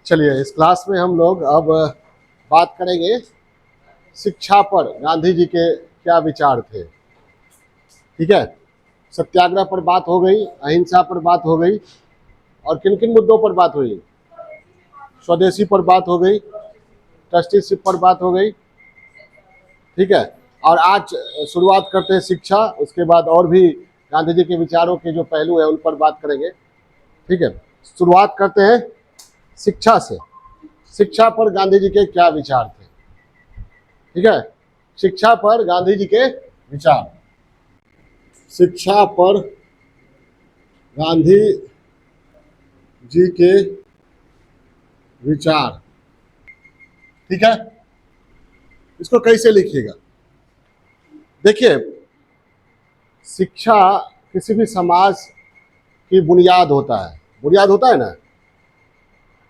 चलिए, इस क्लास में हम लोग अब बात करेंगे शिक्षा पर गांधी जी के क्या विचार थे। ठीक है, सत्याग्रह पर बात हो गई, अहिंसा पर बात हो गई, और किन किन मुद्दों पर बात हुई? स्वदेशी पर बात हो गई, ट्रस्टीशिप पर बात हो गई। ठीक है, और आज शुरुआत करते हैं शिक्षा, उसके बाद और भी गांधी जी के विचारों के जो पहलू है उन पर बात करेंगे। ठीक है, शुरुआत करते हैं शिक्षा से। शिक्षा पर गांधी जी के क्या विचार थे? ठीक है, शिक्षा पर गांधी जी के विचार। शिक्षा पर गांधी जी के विचार। ठीक है, इसको कैसे लिखिएगा? देखिए, शिक्षा किसी भी समाज की बुनियाद होता है। बुनियाद होता है ना।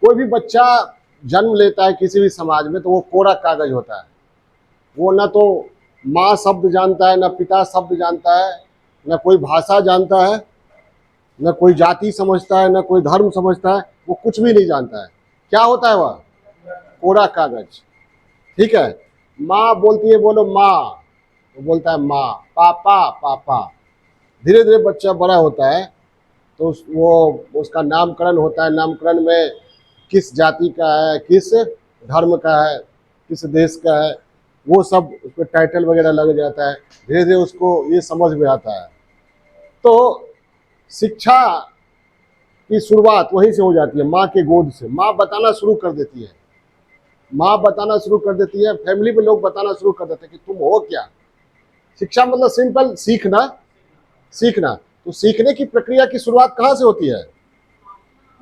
कोई भी बच्चा जन्म लेता है किसी भी समाज में तो वो कोरा कागज होता है। वो ना तो माँ शब्द जानता है, ना पिता शब्द जानता है, ना कोई भाषा जानता है, न कोई जाति समझता है, न कोई धर्म समझता है, वो कुछ भी नहीं जानता है। क्या होता है वह? कोरा कागज। ठीक है, माँ बोलती है बोलो माँ, वो बोलता है माँ। पापा पापा। धीरे धीरे बच्चा बड़ा होता है तो वो उसका नामकरण होता है। नामकरण में किस जाति का है, किस धर्म का है, किस देश का है, वो सब उसमें टाइटल वगैरह लग जाता है। धीरे धीरे उसको ये समझ में आता है। तो शिक्षा की शुरुआत वहीं से हो जाती है, माँ के गोद से। माँ बताना शुरू कर देती है। माँ बताना शुरू कर देती है, फैमिली में लोग बताना शुरू कर देते हैं कि तुम हो क्या। शिक्षा मतलब सिंपल सीखना। सीखना तो सीखने की प्रक्रिया की शुरुआत कहाँ से होती है?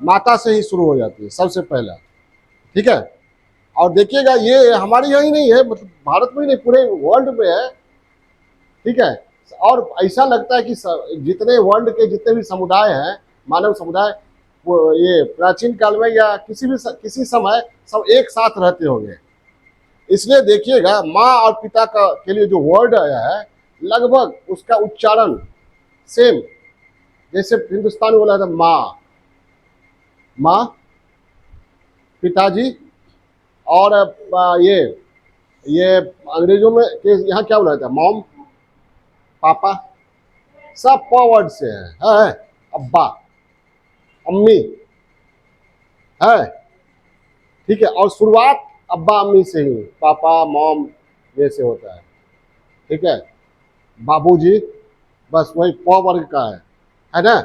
माता से ही शुरू हो जाती है सबसे पहला। ठीक है, और देखिएगा ये हमारे यहाँ ही नहीं है, मतलब भारत में ही नहीं, पूरे वर्ल्ड में है। ठीक है, और ऐसा लगता है कि जितने वर्ल्ड के जितने भी समुदाय हैं, मानव समुदाय, वो ये प्राचीन काल में या किसी समय सब एक साथ रहते होंगे। इसलिए देखिएगा माँ और पिता का के लिए जो वर्ड आया है लगभग उसका उच्चारण सेम। जैसे हिंदुस्तान में बोला था माँ, माँ, पिताजी, और ये अंग्रेजों में के यहाँ क्या बोला था? मॉम, पापा, सब प वर्ड से है। अब्बा, अम्मी है। ठीक है, और शुरुआत अब्बा अम्मी से ही, पापा मॉम जैसे होता है। ठीक है, बाबूजी, बस वही प वर्ग का है ना।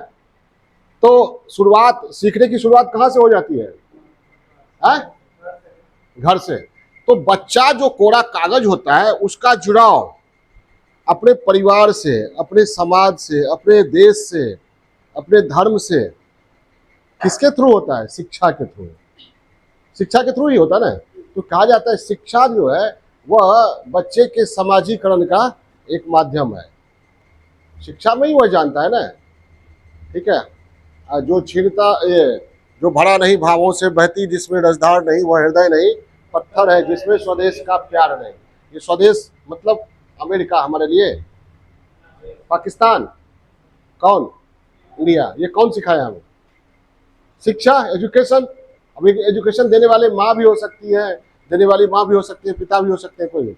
तो शुरुआत, सीखने की शुरुआत कहाँ से हो जाती है? घर से। तो बच्चा जो कोरा कागज होता है उसका जुड़ाव अपने परिवार से, अपने समाज से, अपने देश से, अपने धर्म से किसके थ्रू होता है? शिक्षा के थ्रू। शिक्षा के थ्रू ही होता है ना। तो कहा जाता है शिक्षा जो है वह बच्चे के समाजीकरण का एक माध्यम है। शिक्षा में ही वह जानता है ना। ठीक है, जो छीनता ये जो भरा नहीं भावों से बहती जिसमें रसधार नहीं, वह हृदय नहीं पत्थर है जिसमें स्वदेश का प्यार नहीं। ये स्वदेश मतलब अमेरिका हमारे लिए, पाकिस्तान, कौन? इंडिया। ये कौन सिखाया हमें? शिक्षा, एजुकेशन। अभी एजुकेशन देने वाले माँ भी हो सकती है, देने वाली माँ भी हो सकती है, पिता भी हो सकते हैं, कोई भी।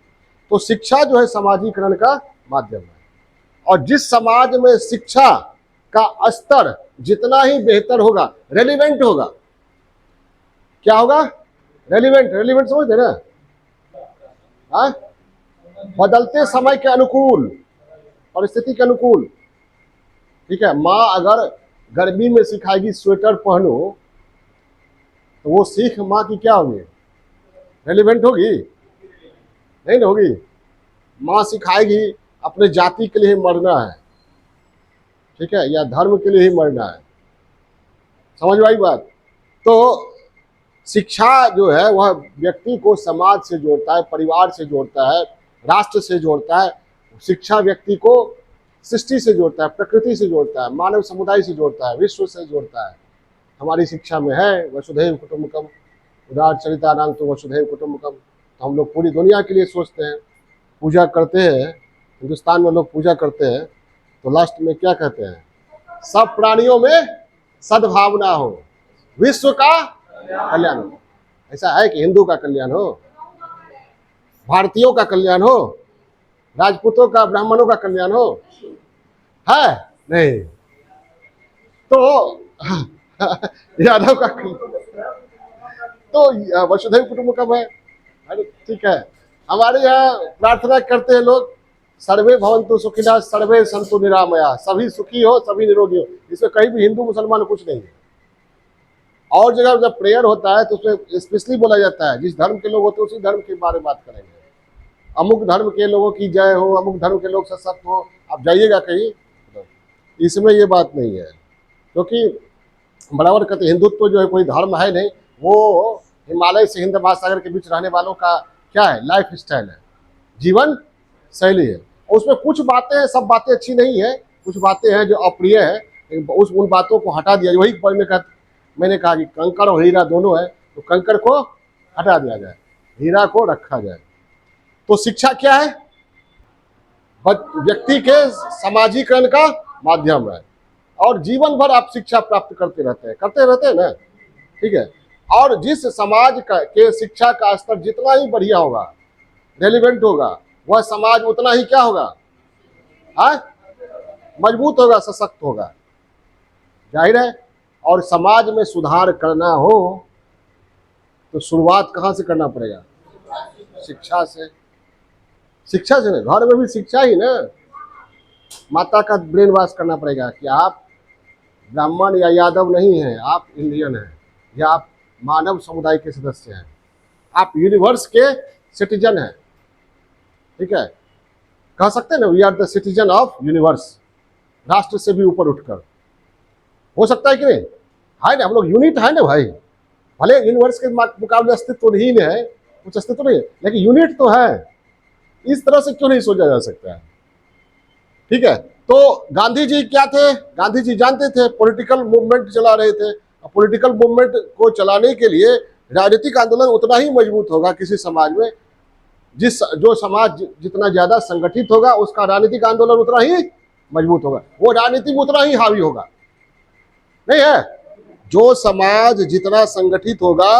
तो शिक्षा जो है समाजीकरण का माध्यम है। और जिस समाज में शिक्षा का स्तर जितना ही बेहतर होगा, रेलिवेंट होगा। क्या होगा? रेलिवेंट। रेलिवेंट समझते ना? हाँ, बदलते समय के अनुकूल, परिस्थिति के अनुकूल। ठीक है, माँ अगर गर्मी में सिखाएगी स्वेटर पहनो तो वो सीख माँ की क्या होगी? रेलिवेंट होगी? नहीं होगी। माँ सिखाएगी अपने जाति के लिए मरना है, ठीक है, या धर्म के लिए ही मरना है। समझ में आई बात? तो शिक्षा जो है वह व्यक्ति को समाज से जोड़ता है, परिवार से जोड़ता है, राष्ट्र से जोड़ता है। शिक्षा व्यक्ति को सृष्टि से जोड़ता है, प्रकृति से जोड़ता है, मानव समुदाय से जोड़ता है, विश्व से जोड़ता है। हमारी शिक्षा में है वसुधैव कुटुंबकम, उदार चरितानां तो वसुधैव कुटुंबकम। तो हम लोग पूरी दुनिया के लिए सोचते हैं, पूजा करते हैं। हिंदुस्तान में लोग पूजा करते हैं तो लास्ट में क्या कहते हैं? सब प्राणियों में सद्भावना हो, विश्व का कल्याण हो। ऐसा है कि हिंदू का कल्याण हो, भारतीयों का कल्याण हो, राजपूतों का, ब्राह्मणों का कल्याण हो? है नहीं। तो यादव का तो वसुधैव कुटुंबकम है। अरे ठीक है, हमारे यहाँ प्रार्थना करते हैं लोग, सर्वे भवन्तु सुखिनः सर्वे सन्तु निरामया, सभी सुखी हो सभी निरोगी हो। इसमें कहीं भी हिंदू मुसलमान कुछ नहीं है। और जगह जब प्रेयर होता है तो उसमें स्पेशली बोला जाता है जिस धर्म के लोग होते हैं उसी धर्म के बारे में बात करेंगे। अमुक धर्म के लोगों की जय हो, अमुक धर्म के लोग सशक्त हो, आप जाइएगा कहीं, इसमें ये बात नहीं है। क्योंकि बराबर कहते हिंदुत्व जो है कोई धर्म है नहीं, वो हिमालय से हिंद महासागर के बीच रहने वालों का क्या है, लाइफ स्टाइल है, जीवन शैली है। उसमें कुछ बातें हैं, सब बातें अच्छी नहीं है, कुछ बातें हैं जो अप्रिय है, उन बातों को हटा दिया। वही मैंने कहा कि कंकड़ और हीरा दोनों है, तो कंकड़ को हटा दिया जाए, हीरा को रखा जाए। तो शिक्षा क्या है? व्यक्ति के समाजीकरण का माध्यम है, और जीवन भर आप शिक्षा प्राप्त करते रहते हैं ना, ठीक है। और जिस समाज के शिक्षा का स्तर जितना ही बढ़िया होगा, रेलिवेंट होगा, वह समाज उतना ही क्या होगा, मजबूत होगा, सशक्त होगा, जाहिर है। और समाज में सुधार करना हो तो शुरुआत कहाँ से करना पड़ेगा? शिक्षा से। शिक्षा से ना, घर में भी शिक्षा ही ना। माता का ब्रेन वॉश करना पड़ेगा कि आप ब्राह्मण या यादव नहीं हैं, आप इंडियन हैं, या आप मानव समुदाय के सदस्य हैं, आप यूनिवर्स के सिटीजन हैं, ठीक है। कह सकते हैं ना, we are the citizen of universe, राष्ट्र से भी ऊपर उठकर। हो सकता है कि नहीं? है ना, हम लोग यूनिट है ना भाई, भले यूनिवर्स के मुकाबले अस्तित्व नहीं है, कुछ अस्तित्व नहीं है, लेकिन यूनिट तो है। इस तरह से क्यों नहीं सोचा जा सकता है? ठीक है। तो गांधी जी क्या थे? गांधी जी जानते थे, पॉलिटिकल मूवमेंट चला रहे थे। पॉलिटिकल मूवमेंट को चलाने के लिए राजनीतिक आंदोलन उतना ही मजबूत होगा किसी समाज में, जो समाज जितना ज्यादा संगठित होगा उसका राजनीतिक आंदोलन उतना ही मजबूत होगा, वो राजनीति में उतना ही हावी होगा, नहीं है? जो समाज जितना संगठित होगा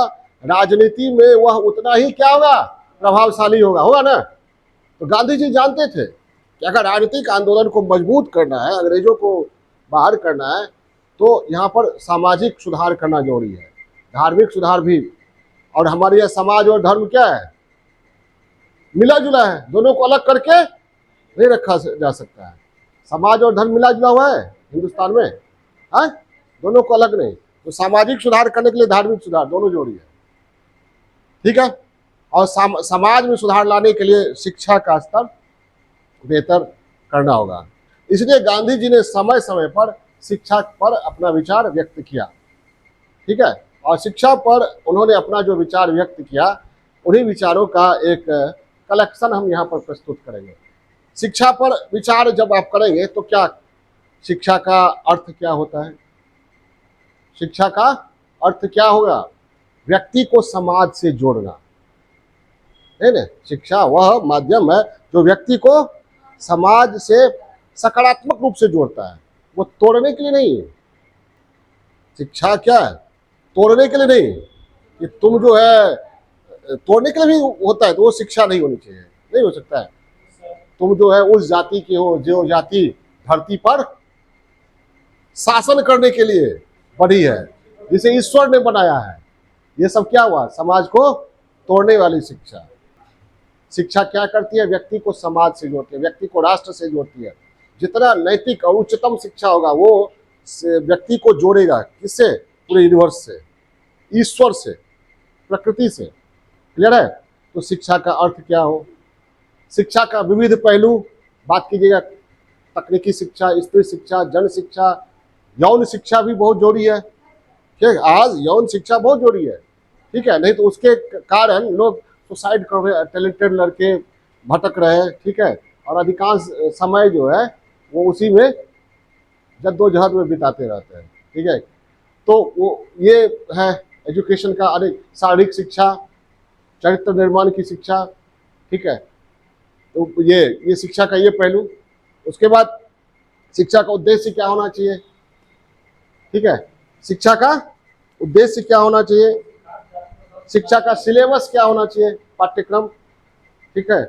राजनीति में वह उतना ही क्या होगा, प्रभावशाली होगा ना। तो गांधी जी जानते थे कि अगर राजनीतिक आंदोलन को मजबूत करना है, अंग्रेजों को बाहर करना है, तो यहाँ पर सामाजिक सुधार करना जरूरी है, धार्मिक सुधार भी। और हमारे यहाँ समाज और धर्म क्या है, मिला जुला है, दोनों को अलग करके नहीं रखा जा सकता है। समाज और धर्म मिला जुला हुआ है हिंदुस्तान में, है, दोनों को अलग नहीं। तो सामाजिक सुधार करने के लिए धार्मिक सुधार दोनों जरूरी है, ठीक है। और समाज में सुधार लाने के लिए शिक्षा का स्तर बेहतर करना होगा। इसलिए गांधी जी ने समय समय पर शिक्षा पर अपना विचार व्यक्त किया, ठीक है। और शिक्षा पर उन्होंने अपना जो विचार व्यक्त किया, उन्हीं विचारों का एक कलेक्शन हम यहाँ पर प्रस्तुत करेंगे। शिक्षा पर विचार जब आप करेंगे तो क्या, शिक्षा का अर्थ क्या होता है? शिक्षा का अर्थ क्या होगा? व्यक्ति को समाज से जोड़ना, है ना। शिक्षा वह माध्यम है जो व्यक्ति को समाज से सकारात्मक रूप से जोड़ता है, वो तोड़ने के लिए नहीं है। शिक्षा क्या है? तोड़ने के लिए नहीं, कि तुम जो है तोड़ने के लिए भी होता है तो वो शिक्षा नहीं होनी चाहिए, नहीं हो सकता है। तुम जो है उस जाति की हो जो जाति धरती पर शासन करने के लिए बढ़ी है, जिसे ईश्वर ने बनाया है। ये सब क्या हुआ? समाज को तोड़ने वाली शिक्षा। शिक्षा क्या करती है? व्यक्ति को समाज से जोड़ती है, व्यक्ति को राष्ट्र से जोड़ती है। जितना नैतिक और उच्चतम शिक्षा होगा वो व्यक्ति को जोड़ेगा, किससे? पूरे यूनिवर्स से, ईश्वर से, प्रकृति से। क्लियर है? तो शिक्षा का अर्थ क्या हो? शिक्षा का विविध पहलू बात कीजिएगा, तकनीकी शिक्षा, स्त्री शिक्षा, जन शिक्षा, यौन शिक्षा भी बहुत जरूरी है, ठीक है। आज यौन शिक्षा बहुत जरूरी है, ठीक है, नहीं तो उसके कारण लोग सुसाइड कर रहे, टैलेंटेड लड़के भटक रहे हैं, ठीक है। और अधिकांश समय जो है वो उसी में जद्दोजहद में बिताते रहते हैं, ठीक है। तो वो ये है एजुकेशन का, अनेक शारीरिक शिक्षा, चरित्र निर्माण की शिक्षा, ठीक है। तो ये शिक्षा का ये पहलू। उसके बाद शिक्षा का उद्देश्य क्या होना चाहिए, ठीक है। शिक्षा का उद्देश्य क्या होना चाहिए? शिक्षा का सिलेबस क्या होना चाहिए, पाठ्यक्रम, ठीक है,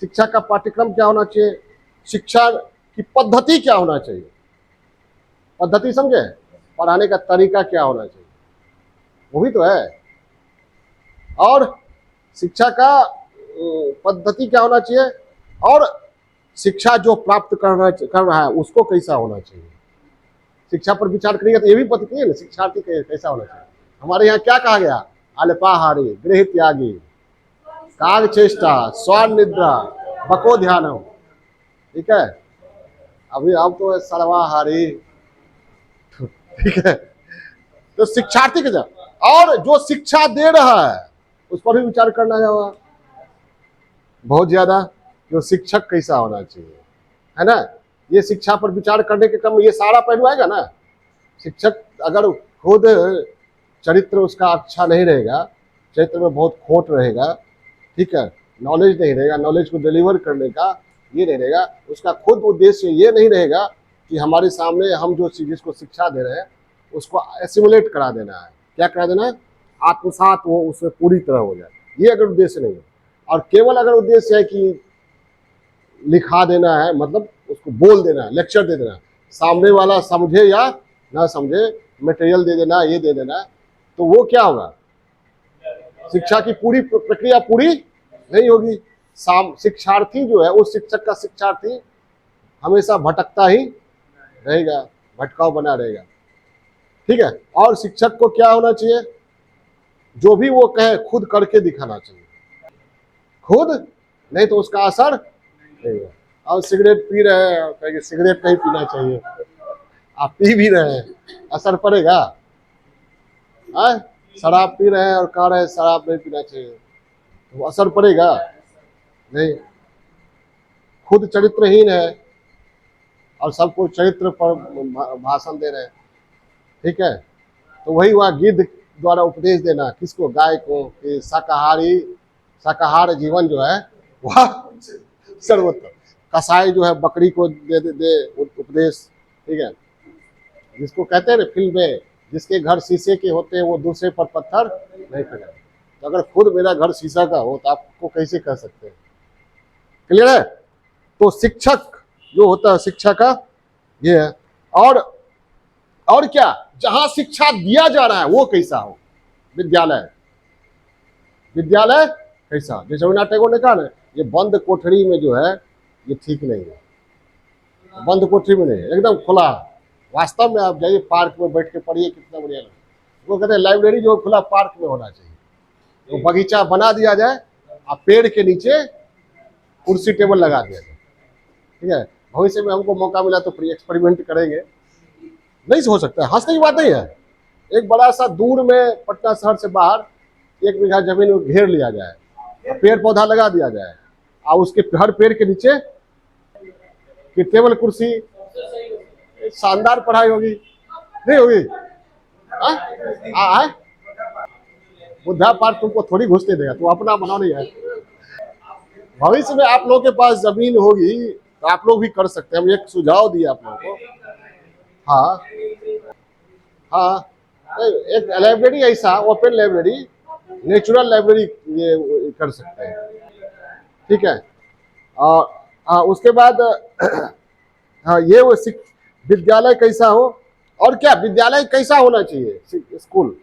शिक्षा का पाठ्यक्रम क्या होना चाहिए, शिक्षा की पद्धति क्या होना चाहिए, पद्धति समझे, पढ़ाने का तरीका क्या होना चाहिए, वो भी तो है। और शिक्षा का पद्धति क्या होना चाहिए, और शिक्षा जो प्राप्त कर रहा है उसको कैसा होना चाहिए। शिक्षा पर विचार करेंगे तो ये भी पता है ना शिक्षार्थी कैसा होना चाहिए। हमारे यहाँ क्या कहा गया, अल्पाहारी गृह त्यागी काग चेष्टा स्वान निद्रा बको ध्यानम, ठीक है। अभी अब तो सर्वाहारी, ठीक है। तो शिक्षार्थी के और जो शिक्षा दे रहा है उस पर भी विचार करना होगा बहुत ज्यादा, जो शिक्षक कैसा होना चाहिए, है ना। ये शिक्षा पर विचार करने के क्रम में ये सारा पहलू आएगा ना। शिक्षक अगर खुद चरित्र उसका अच्छा नहीं रहेगा, चरित्र में बहुत खोट रहेगा, ठीक है, नॉलेज नहीं रहेगा, नॉलेज को डिलीवर करने का ये नहीं रहेगा, उसका खुद उद्देश्य ये नहीं रहेगा कि हमारे सामने हम जो जिसको शिक्षा दे रहे हैं उसको एसिमुलेट करा देना है, क्या करा देना है, आत्मसात वो उसमें पूरी तरह हो जाए, ये अगर उद्देश्य नहीं है। और केवल अगर उद्देश्य है कि लिखा देना है, मतलब उसको बोल देना है, लेक्चर दे देना, सामने वाला समझे या ना समझे, मटेरियल दे देना, ये दे देना, तो वो क्या होगा, शिक्षा की पूरी प्रक्रिया पूरी नहीं होगी। शिक्षार्थी जो है उस शिक्षक का शिक्षार्थी हमेशा भटकता ही रहेगा, भटकाव बना रहेगा, ठीक है। और शिक्षक को क्या होना चाहिए, जो भी वो कहे खुद करके दिखाना चाहिए, खुद नहीं तो उसका असर नहीं है। और सिगरेट पी रहे हैं और कहेंगे सिगरेट नहीं पीना चाहिए, आप पी भी रहे हैं, असर पड़ेगा, शराब पी रहे हैं और कह रहे हैं शराब नहीं पीना चाहिए, तो असर पड़ेगा नहीं। खुद चरित्रहीन है और सबको चरित्र पर भाषण दे रहे हैं, ठीक है। तो वही हुआ गिद्ध द्वारा उपदेश देना, किसको, गाय को, कि शाकाहार जीवन जो है वह सर्वोत्तम। कसाई जो है बकरी को दे उपदेश, ठीक है। जिसको कहते हैं ना फिल्म में, जिसके घर शीशे के होते हैं वो दूसरे पर पत्थर नहीं फेंकते। तो अगर खुद मेरा घर शीशा का हो तो आपको कैसे कह सकते हैं, क्लियर है। तो शिक्षक जो होता है शिक्षा का ये है। और क्या, जहां शिक्षा दिया जा रहा है वो कैसा हो, विद्यालय कैसा, जैसे रवीन्द्रनाथ टैगोर ने कहा ना, ये बंद कोठरी में जो है ये ठीक नहीं है, बंद कोठरी में नहीं है, एकदम खुला। वास्तव में आप जाइए पार्क में बैठ के पढ़िए, कितना बढ़िया लगता है। वो कहते हैं लाइब्रेरी जो खुला पार्क में होना चाहिए, तो बगीचा बना दिया जाए और पेड़ के नीचे कुर्सी टेबल लगा दिया जाए, ठीक है। भविष्य में हमको मौका मिला तो एक्सपेरिमेंट करेंगे, नहीं हो सकता, हंसने की बात नहीं है। एक बड़ा सा दूर में पटना शहर से बाहर 1 बीघा जमीन में घेर लिया जाए, पेड़ पौधा लगा दिया जाए, और उसके हर पेड़ के नीचे कि टेबल कुर्सी, शानदार पढ़ाई होगी, नहीं होगी? बुद्धा पार्क तुमको थोड़ी घुसने देगा, तुम अपना बनाओ, नहीं है। भविष्य में आप लोगों के पास जमीन होगी तो आप लोग भी कर सकते हैं, हम एक सुझाव दिया आप लोगों को। हाँ, एक लाइब्रेरी ऐसा ओपन लाइब्रेरी, नेचुरल लाइब्रेरी ये कर सकते हैं, ठीक है। और उसके बाद हाँ, ये वो विद्यालय कैसा हो, और क्या विद्यालय कैसा होना चाहिए, स्कूल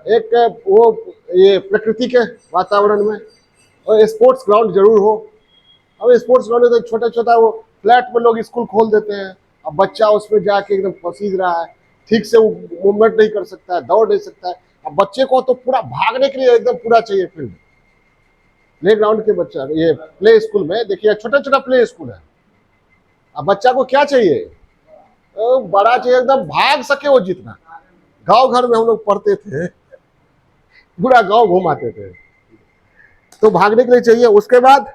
एक वो ये प्रकृति के वातावरण में, और स्पोर्ट्स ग्राउंड जरूर हो। अब स्पोर्ट्स ग्राउंड तो छोटा छोटा वो फ्लैट में लोग स्कूल खोल देते हैं, अब बच्चा उसमें जाके एकदम पसीज रहा है, ठीक से वो मूवमेंट नहीं कर सकता है, दौड़ नहीं सकता है। अब बच्चे को तो पूरा भागने के लिए एकदम पूरा चाहिए फील्ड, प्ले ग्राउंड के बच्चा ये प्ले स्कूल में देखिए छोटा छोटा प्ले स्कूल है। अब बच्चा को क्या चाहिए, तो बड़ा चाहिए एकदम भाग सके वो जितना। गांव घर में हम लोग पढ़ते थे, पूरा गांव घुमाते थे, तो भागने के लिए चाहिए। उसके बाद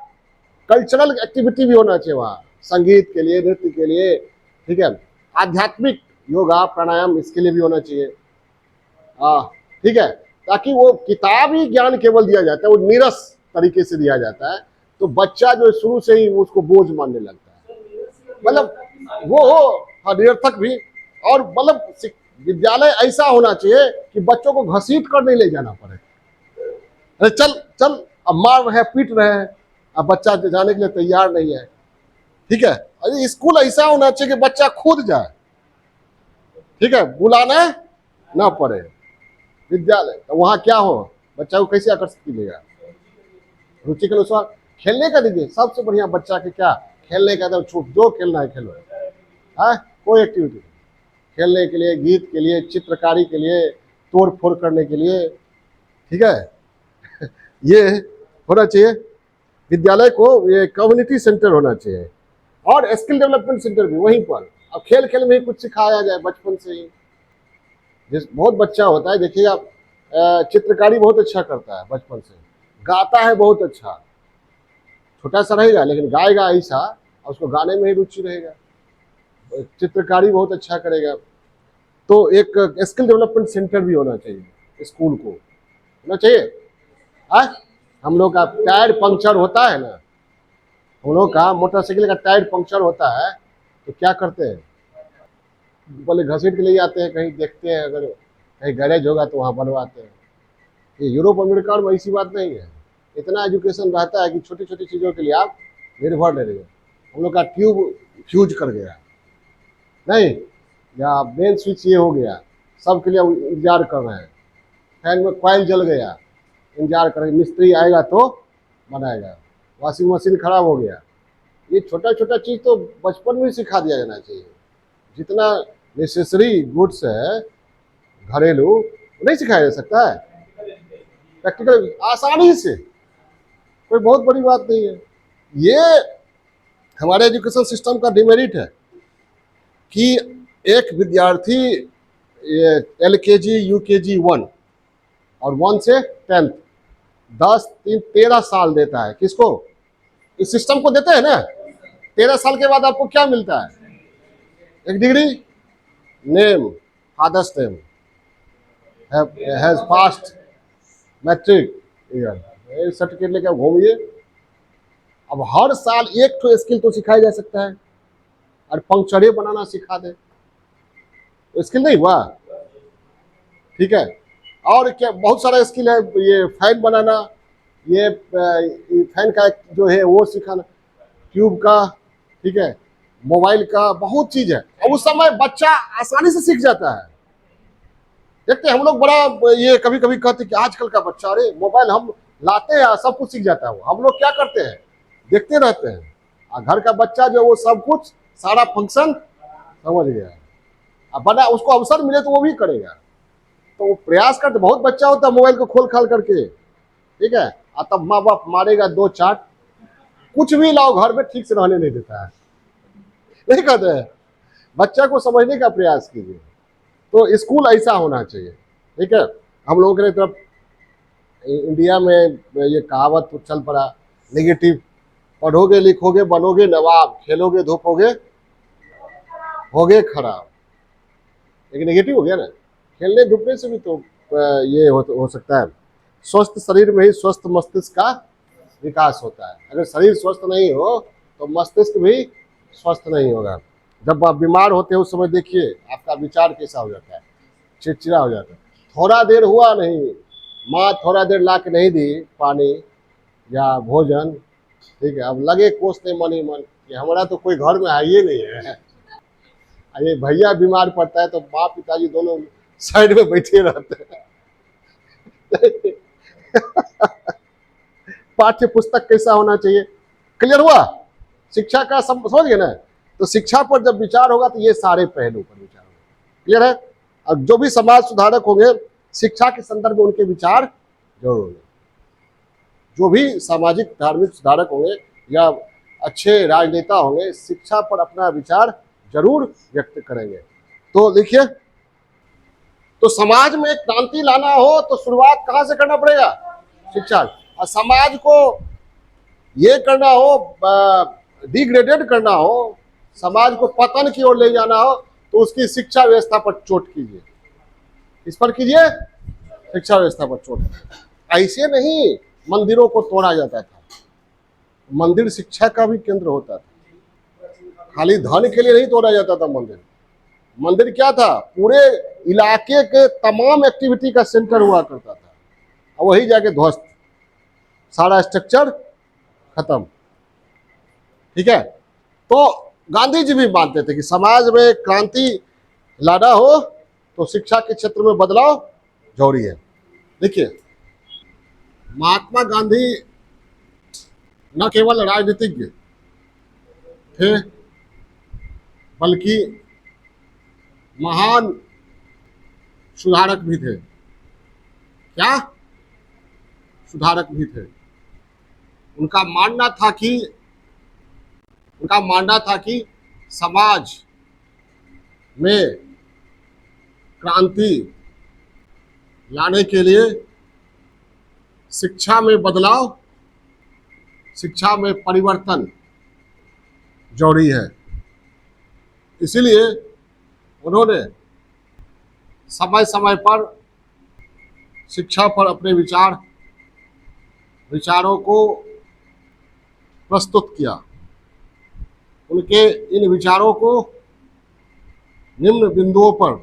कल्चरल एक्टिविटी भी होना चाहिए वहाँ, संगीत के लिए, नृत्य के लिए, ठीक है। आध्यात्मिक योगा प्राणायाम इसके लिए भी होना चाहिए, ठीक है। ताकि वो किताबी ज्ञान केवल दिया जाता है, वो नीरस तरीके से दिया जाता है, तो बच्चा जो शुरू से ही उसको बोझ मानने लगता है, मतलब वो हो निरर्थक भी। और मतलब विद्यालय ऐसा होना चाहिए कि बच्चों को घसीट कर नहीं ले जाना पड़े। अरे चल चल, अब मार रहे हैं, पीट रहे हैं, अब बच्चा जाने के लिए तैयार नहीं है। ठीक है, अरे स्कूल ऐसा होना चाहिए कि बच्चा खुद जाए। ठीक है, बुलाना ना पड़े। विद्यालय तो वहाँ क्या हो, बच्चा को कैसे आकर्षित कीजिएगा, रुचि के अनुसार खेलने का दीजिए। सबसे बढ़िया बच्चा के क्या, खेलने का एकदम छूट, जो खेलना है खेलो। हाँ, कोई एक्टिविटी खेलने के लिए, गीत के लिए, चित्रकारी के लिए, तोड़ फोड़ करने के लिए। ठीक है ये होना चाहिए विद्यालय को, ये कम्युनिटी सेंटर होना चाहिए और स्किल डेवलपमेंट सेंटर भी वहीं पर। अब खेल खेल में ही कुछ सिखाया जाए बचपन से ही। जिस बहुत बच्चा होता है देखिएगा, चित्रकारी बहुत अच्छा करता है बचपन से, गाता है बहुत अच्छा, छोटा सा रहेगा लेकिन गाएगा ऐसा, और उसको गाने में ही रुचि रहेगा, चित्रकारी बहुत अच्छा करेगा। तो एक स्किल डेवलपमेंट सेंटर भी होना चाहिए स्कूल को, होना चाहिए। हम लोग का टायर पंक्चर होता है ना, हम लोग का मोटरसाइकिल का टायर पंक्चर होता है तो क्या करते हैं, पहले घसीट के ले जाते हैं कहीं, देखते हैं अगर कहीं गैरेज होगा तो वहाँ बनवाते हैं। ये यूरोप अमेरिका में ऐसी बात नहीं है, इतना एजुकेशन रहता है कि छोटी छोटी चीज़ों के लिए आप निर्भर नहीं रहे। हम लोग का ट्यूब फ्यूज कर गया नहीं, या मेन स्विच ये हो गया, सब के लिए इंतजार कर रहे हैं, फैन में कॉइल जल गया, इंतजार करेंगे मिस्त्री आएगा तो बनाएगा, वॉशिंग मशीन खराब हो गया। ये छोटा छोटा चीज़ तो बचपन में सिखा दिया जाना चाहिए। जितना नेसेसरी गुड्स है घरेलू, नहीं सिखाया जा सकता है, प्रैक्टिकल आसानी से, कोई बहुत बड़ी बात नहीं है। ये हमारे एजुकेशन सिस्टम का डिमेरिट है कि एक विद्यार्थी LKG UKG 1 और 1 से 10th 10 3 13 साल देता है। किसको? इस सिस्टम को देते हैं ना। 13 साल के बाद आपको क्या मिलता है? एक degree, name, father's name, has passed matric, certificate लेकर घूमिए। अब हर साल एक तो स्किल तो सिखाया जा सकता है, और पंक्चरे बनाना सिखा दे तो स्किल नहीं हुआ। ठीक है, और क्या बहुत सारा स्किल है, ये फैन बनाना, ये फैन का जो है वो सिखाना, ट्यूब का, ठीक है, मोबाइल का, बहुत चीज है। और उस समय बच्चा आसानी से सीख जाता है। देखते हैं हम लोग बड़ा ये कभी कभी कहते कि आजकल का बच्चा, अरे मोबाइल हम लाते हैं सब कुछ सीख जाता है वो। हम लोग क्या करते हैं, देखते रहते हैं। और घर का बच्चा जो वो सब कुछ सारा फंक्शन समझ गया है, अब बना उसको अवसर मिले तो वो भी करेगा। तो वो प्रयास करते, बहुत बच्चा होता है मोबाइल को खोल खाल करके, ठीक है, और तब माँ बाप मारेगा 2 चाट, कुछ भी लाओ घर में, ठीक से रहने नहीं देता है। नहीं कहते हैं, बच्चा को समझने का प्रयास कीजिए। तो स्कूल ऐसा होना चाहिए। ठीक है, हम लोगों के तरफ इंडिया में ये कहावत तो चल पड़ा, नेगेटिव, पढ़ोगे लिखोगे बनोगे नवाब, खेलोगे धूपोगे होगे खराब। लेकिन नेगेटिव हो गया ना, खेलने धूपने से भी तो ये हो सकता है। स्वस्थ शरीर में ही स्वस्थ मस्तिष्क का विकास होता है। अगर शरीर स्वस्थ नहीं हो तो मस्तिष्क भी स्वस्थ नहीं होगा। जब आप बीमार होते हो उस समय देखिए आपका विचार कैसा हो जाता है, चिड़चिड़ा हो जाता है। थोड़ा देर हुआ नहीं, माँ थोड़ा देर ला के नहीं दी पानी या भोजन, ठीक है, अब लगे कोसने मन ही मन कि हमारा तो कोई घर में है ही नहीं है। ये भैया बीमार पड़ता है तो माँ पिताजी दोनों साइड में बैठे रहते हैं। पाठ्य पुस्तक कैसा होना चाहिए, क्लियर हुआ? शिक्षा का समझ गए ना। तो शिक्षा पर जब विचार होगा तो ये सारे पहलू पर विचार होगा, क्लियर है। और जो भी समाज सुधारक होंगे शिक्षा के संदर्भ में उनके विचार जरूर होंगे। जो भी सामाजिक धार्मिक सुधारक होंगे या अच्छे राजनेता होंगे शिक्षा पर अपना विचार जरूर व्यक्त करेंगे। तो देखिए, तो समाज में एक क्रांति लाना हो तो शुरुआत कहाँ से करना पड़ेगा? शिक्षा। और समाज को ये करना हो, डिग्रेडेड करना हो, समाज को पतन की ओर ले जाना हो तो उसकी शिक्षा व्यवस्था पर चोट कीजिए। इस पर कीजिए, शिक्षा व्यवस्था पर चोट कीजिए। ऐसे नहीं मंदिरों को तोड़ा जाता था, मंदिर शिक्षा का भी केंद्र होता था। खाली धन के लिए नहीं तोड़ा जाता था मंदिर, मंदिर क्या था, पूरे इलाके के तमाम एक्टिविटी का सेंटर हुआ करता था, और वही जाके ध्वस्त, सारा स्ट्रक्चर खत्म। ठीक है, तो गांधी जी भी मानते थे कि समाज में क्रांति लाना हो तो शिक्षा के क्षेत्र में बदलाव जरूरी है। देखिए, महात्मा गांधी न केवल राजनीतिज्ञ थे, बल्कि महान सुधारक भी थे। क्या? सुधारक भी थे। उनका मानना था कि समाज में क्रांति लाने के लिए शिक्षा में बदलाव, शिक्षा में परिवर्तन जरूरी है। इसीलिए उन्होंने समय समय पर शिक्षा पर अपने विचारों को प्रस्तुत किया। उनके इन विचारों को निम्न बिंदुओं पर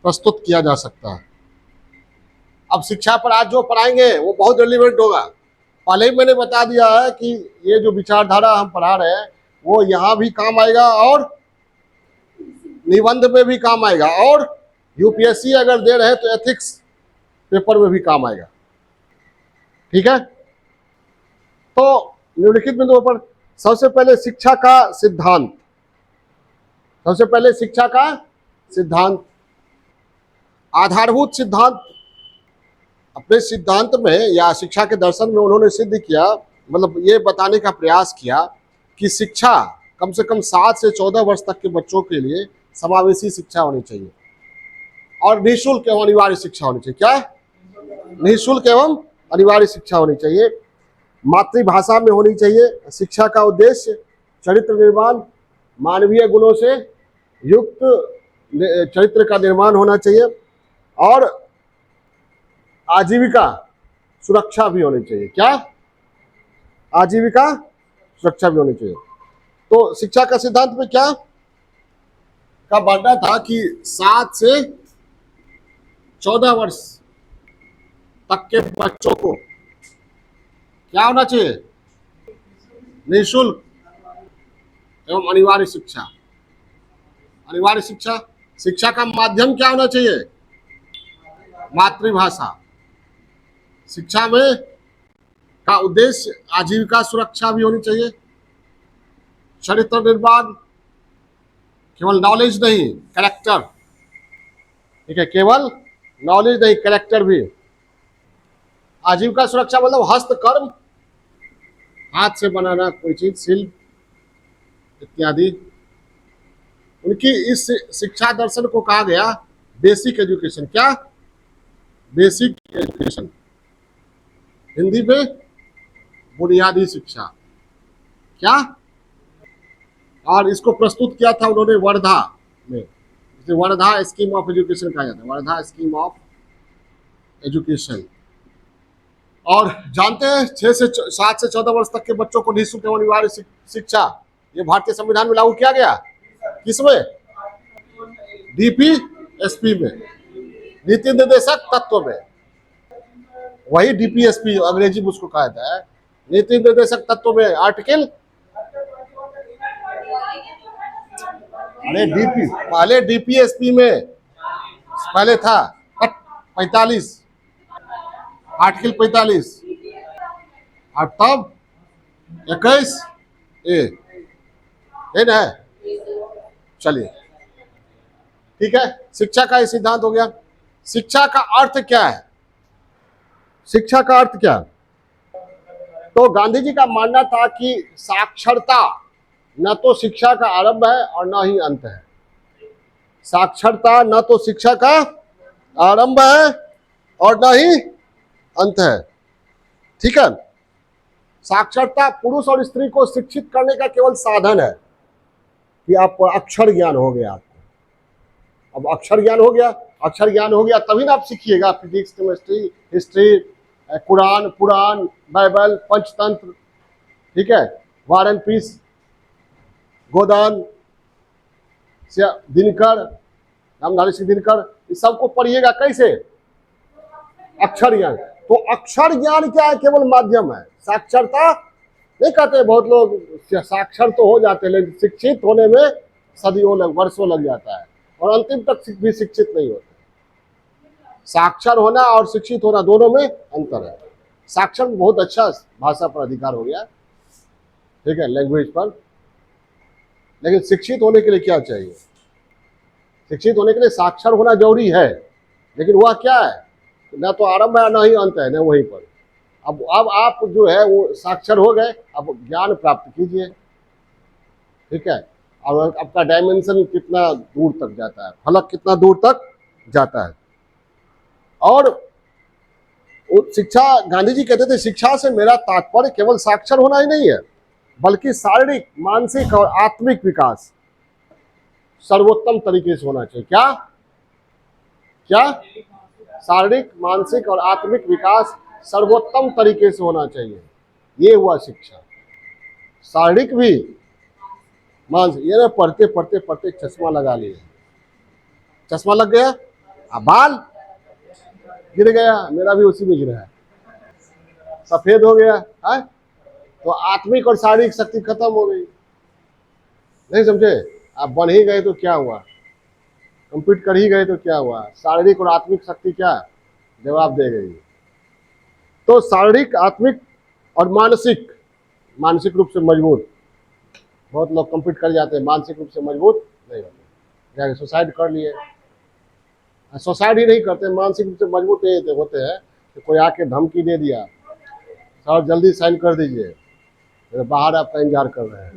प्रस्तुत किया जा सकता है। अब शिक्षा पर आज जो पढ़ाएंगे वो बहुत रिलेवेंट होगा। पहले ही मैंने बता दिया है कि ये जो विचारधारा हम पढ़ा रहे हैं वो यहाँ भी काम आएगा और निबंध में भी काम आएगा, और यूपीएससी अगर दे रहे हैं तो एथिक्स पेपर में भी काम आएगा। ठीक है, तो निम्नलिखित बिंदुओं पर सबसे पहले शिक्षा का सिद्धांत, आधारभूत सिद्धांत। अपने सिद्धांत में या शिक्षा के दर्शन में उन्होंने सिद्ध किया, मतलब ये बताने का प्रयास किया कि शिक्षा कम से कम 7 से 14 वर्ष तक के बच्चों के लिए समावेशी शिक्षा होनी चाहिए और निःशुल्क एवं अनिवार्य शिक्षा होनी चाहिए। क्या? निःशुल्क एवं अनिवार्य शिक्षा होनी चाहिए। मातृभाषा में होनी चाहिए। शिक्षा का उद्देश्य चरित्र निर्माण, मानवीय गुणों से युक्त चरित्र का निर्माण होना चाहिए, और आजीविका सुरक्षा भी होनी चाहिए। क्या? आजीविका सुरक्षा भी होनी चाहिए। तो शिक्षा का सिद्धांत में क्या का मानना था कि 7 से 14 वर्ष तक के बच्चों को क्या होना चाहिए? निःशुल्क एवं अनिवार्य शिक्षा। अनिवार्य शिक्षा का माध्यम क्या होना चाहिए? मातृभाषा। शिक्षा में का उद्देश्य आजीविका सुरक्षा भी होनी चाहिए, चरित्र निर्माण, केवल नॉलेज नहीं, कैरेक्टर। ठीक है, केवल नॉलेज नहीं, कैरेक्टर भी। आजीविका सुरक्षा मतलब हस्तकर्म, हाथ से बनाना कोई चीज, शिल्प इत्यादि। उनकी इस शिक्षा दर्शन को कहा गया बेसिक एजुकेशन। क्या? बेसिक एजुकेशन, हिंदी में बुनियादी शिक्षा। क्या? और इसको प्रस्तुत किया था उन्होंने वर्धा में, जिसे वर्धा स्कीम ऑफ एजुकेशन कहा जाता है, वर्धा स्कीम ऑफ एजुकेशन। और जानते हैं 7 से 14 वर्ष तक के बच्चों को निःशुल्क एवं अनिवार्य शिक्षा ये भारतीय संविधान में लागू किया गया। किसमें? डीपीएसपी में, नीति निर्देशक तत्व में। वही डीपीएसपी अंग्रेजी में उसको कहा जाता है, नीति निर्देशक तत्व में। आर्टिकल, पहले डीपीएसपी में पहले था 45, आर्टिकल 45, और तब 21 ए ना। चलिए, ठीक है, शिक्षा का ये सिद्धांत हो गया। शिक्षा का अर्थ क्या है? शिक्षा का अर्थ क्या है? तो गांधी जी का मानना था कि साक्षरता न तो शिक्षा का आरंभ है और न ही अंत है। साक्षरता न तो शिक्षा का आरंभ है और न ही अंत है। ठीक है, साक्षरता पुरुष और स्त्री को शिक्षित करने का केवल साधन है कि आपको अक्षर ज्ञान हो गया। अब अक्षर ज्ञान हो गया तभी ना आप सीखिएगा फिजिक्स, केमिस्ट्री, हिस्ट्री, कुरान, पुराण, बाइबल, पंचतंत्र। ठीक है, वार एंड पीस, गोदान, दिनकर, रामधारी सिंह दिनकर, इस सबको पढ़िएगा कैसे? अक्षर ज्ञान। तो अक्षर ज्ञान क्या है? केवल माध्यम है। साक्षरता नहीं कहते बहुत लोग, साक्षर तो हो जाते हैं लेकिन शिक्षित होने में सदियों वर्षों लग जाता है और अंतिम तक भी शिक्षित नहीं होते। साक्षर होना और शिक्षित होना दोनों में अंतर है। साक्षर बहुत अच्छा भाषा पर अधिकार हो गया, ठीक है, लैंग्वेज पर, लेकिन शिक्षित होने के लिए क्या चाहिए? शिक्षित होने के लिए साक्षर होना जरूरी है, लेकिन वह क्या है? ना तो आरंभ है ना ही अंत है, ना वहीं पर। अब आप जो है वो साक्षर हो गए, अब ज्ञान प्राप्त कीजिए, ठीक है। और आपका डायमेंशन कितना दूर तक जाता है, फलक कितना दूर तक जाता है। और शिक्षा, गांधी जी कहते थे शिक्षा से मेरा तात्पर्य केवल साक्षर होना ही नहीं है, बल्कि शारीरिक, मानसिक और आत्मिक विकास सर्वोत्तम तरीके से होना चाहिए। क्या क्या? शारीरिक, मानसिक और आत्मिक विकास सर्वोत्तम तरीके से होना चाहिए। ये हुआ शिक्षा। शारीरिक भी, मानसिक। ये ना पढ़ते पढ़ते पढ़ते चश्मा लगा लिए, चश्मा लग गया, बाल गिर गया, मेरा भी उसी में गिरा है, सफेद हो गया है, तो आत्मिक और शारीरिक शक्ति खत्म हो गई। नहीं समझे? आप बन ही गए तो क्या हुआ, कंप्लीट कर ही गए तो क्या हुआ? शारीरिक और आत्मिक शक्ति क्या जवाब दे गई। तो शारीरिक, आत्मिक और मानसिक, मानसिक रूप से मजबूत। बहुत लोग कंप्लीट कर जाते हैं, मानसिक रूप से मजबूत नहीं होते, जाके सुसाइड कर लिए। सुसाइड ही नहीं करते, मानसिक रूप से मजबूत ये होते हैं कि कोई आके धमकी दे दिया, सर जल्दी साइन कर दीजिए, तो बाहर आपका इंतजार कर रहे हैं,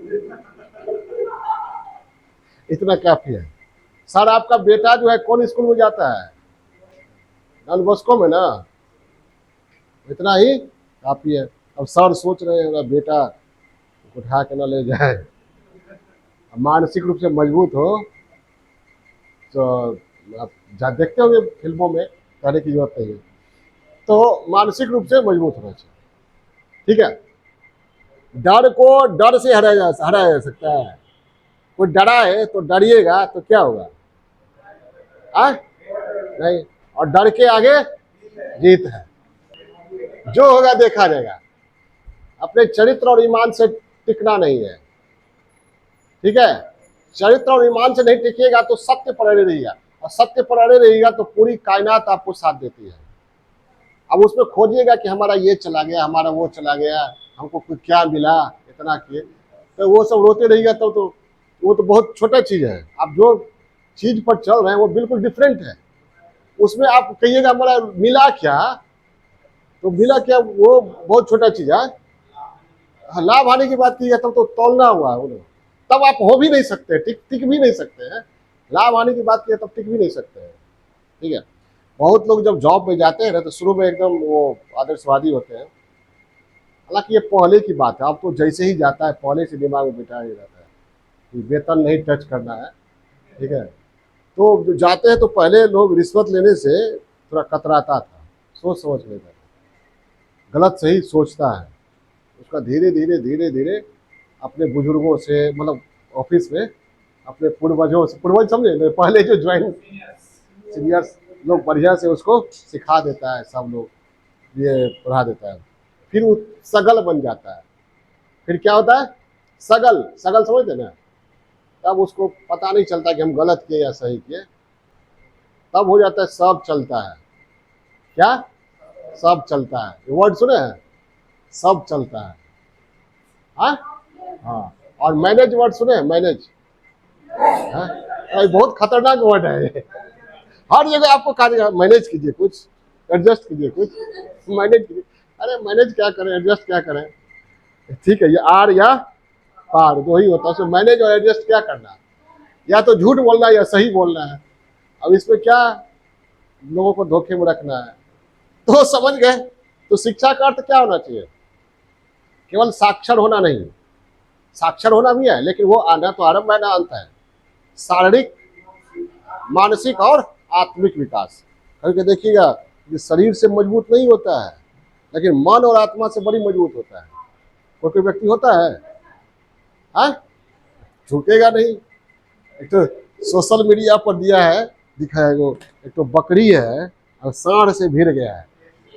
इतना काफी है। सर आपका बेटा जो है कौन स्कूल में जाता है? डॉन बॉस्को में ना, इतना ही काफी है। अब सर सोच रहे हैं मेरा बेटा उठा के ना ले जाए। मानसिक रूप से मजबूत हो तो आप देखते होंगे फिल्मों में, कहने की जरूरत नहीं है। तो मानसिक रूप से मजबूत होना चाहिए, ठीक है। डर को डर से हराया जा सकता है। कोई डरा है तो डरिएगा तो क्या होगा? नहीं, और डर के आगे जीत है, जो होगा देखा जाएगा। अपने चरित्र और ईमान से टिकना नहीं है, ठीक है। चरित्र और ईमान से नहीं टिकिएगा तो सत्य पर अड़े रहिएगा, और सत्य पर अड़े रहिएगा तो पूरी कायनात आपको साथ देती है। अब उसमें खोजिएगा कि हमारा ये चला गया, हमारा वो चला गया, हमको कुछ क्या मिला, इतना किए, तो वो सब रोते रहिएगा तो वो तो बहुत छोटा चीज है। आप जो चीज पर चल रहे हैं वो बिल्कुल डिफरेंट है। उसमें आप कहिएगा हमारा मिला क्या, तो मिला क्या वो बहुत छोटा चीज है। लाभ हानि की बात कीजिए तब तो तौलना हुआ है, तब आप हो भी नहीं सकते, टिक भी नहीं सकते हैं। लाभ हानि की बात कीजिए तब टिक भी नहीं सकते हैं, ठीक है। बहुत लोग जब जॉब में जाते हैं ना तो शुरू में एकदम वो आदर्शवादी होते हैं, हालांकि ये पहले की बात है। अब तो जैसे ही जाता है पहले से दिमाग में बिठाया जाता है कि वेतन नहीं टच करना है, ठीक है। तो जाते हैं तो पहले लोग रिश्वत लेने से थोड़ा कतराता था, सोच समझ लेता था, गलत सही सोचता है। उसका धीरे धीरे धीरे धीरे अपने बुजुर्गों से, मतलब ऑफिस में अपने पूर्वजों से, पूर्वज समझे, पहले जो ज्वाइन सीनियर्स लोग बढ़िया से उसको सिखा देता है, सब लोग ये पढ़ा देता है, फिर वो सगल बन जाता है। फिर क्या होता है? सगल, सगल समझते ना, तब उसको पता नहीं चलता कि हम गलत किए या सही किए, तब हो जाता है सब चलता है। क्या? सब चलता है, वर्ड सुने हैं, सब चलता है। हाँ, और मैनेज वर्ड सुने हैं, मैनेज, बहुत खतरनाक वर्ड है। हर जगह आपको कहा जाएगा मैनेज कीजिए, कुछ एडजस्ट कीजिए, कुछ मैनेज कीजिए। अरे मैनेज क्या करें, एडजस्ट क्या करें, ठीक है। ये आर या पार दो ही होता है, उसमें मैनेज और एडजस्ट क्या करना है? या तो झूठ बोलना है या सही बोलना है। अब इसमें क्या लोगों को धोखे में रखना है, तो समझ गए। तो शिक्षा का अर्थ क्या होना चाहिए? केवल साक्षर होना नहीं, साक्षर होना भी है लेकिन वो आना तो आरंभ है ना अंत है। शारीरिक, मानसिक और आत्मिक विकास करके देखिएगा, ये शरीर से मजबूत नहीं होता है लेकिन मन और आत्मा से बड़ी मजबूत होता है। कोई कोई व्यक्ति होता है, हाँ, झुकेगा नहीं। एक तो सोशल मीडिया पर दिया है, दिखाया वो एक तो बकरी है और सांड से भिड़ गया है,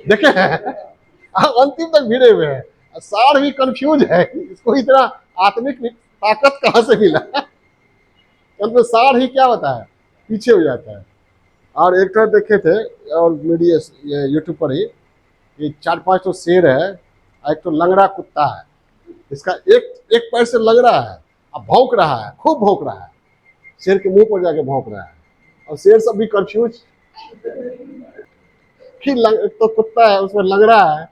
देखे अंतिम तक भिड़े हुए हैं। सांड भी कंफ्यूज है, इसको इतना आत्मिक ताकत कहाँ से मिला। तो सांड ही क्या होता है, पीछे हो जाता है। और एक तो देखे थे और मीडिया यूट्यूब पर ही, ये 4-5 तो शेर है और एक तो लंगड़ा कुत्ता है, इसका एक एक पैर से लग रहा है, अब भौंक रहा है, खूब भौंक रहा है, शेर के मुंह पर जाके भौंक रहा है। और शेर सब भी कंफ्यूज कि एक तो कुत्ता है उसमें लग रहा है,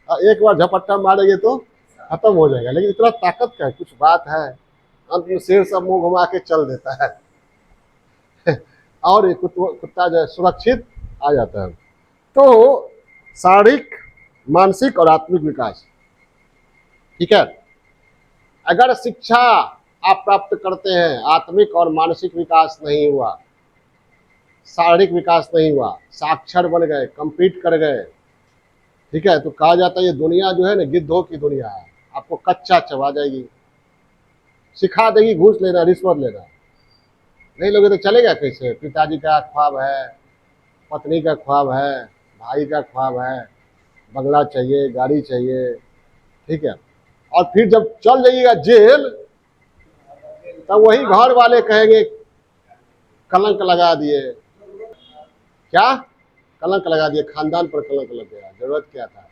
और एक बार झपट्टा मारेंगे तो खत्म हो जाएगा, लेकिन इतना ताकत का कुछ बात है, अंत में शेर सब मुंह घुमा के चल देता है। और ये कुत्ता जो है सुरक्षित आ जाता है। तो शारीरिक, मानसिक और आत्मिक विकास, ठीक है। अगर शिक्षा आप प्राप्त करते हैं, आत्मिक और मानसिक विकास नहीं हुआ, शारीरिक विकास नहीं हुआ, साक्षर बन गए, कंप्लीट कर गए, ठीक है, तो कहा जाता है ये दुनिया जो है ना गिद्धों की दुनिया है, आपको कच्चा चबा जाएगी, सिखा देगी घूस लेना, रिश्वत लेना। नहीं लोगे तो चलेगा कैसे? पिताजी का ख्वाब है, पत्नी का ख्वाब है, भाई का ख्वाब है, बंगला चाहिए, गाड़ी चाहिए, ठीक है, और फिर जब चल जाइएगा जेल, तब वही घर वाले कहेंगे कलंक लगा दिए, क्या कलंक लगा दिए, खानदान पर कलंक लग गया, जरूरत क्या था।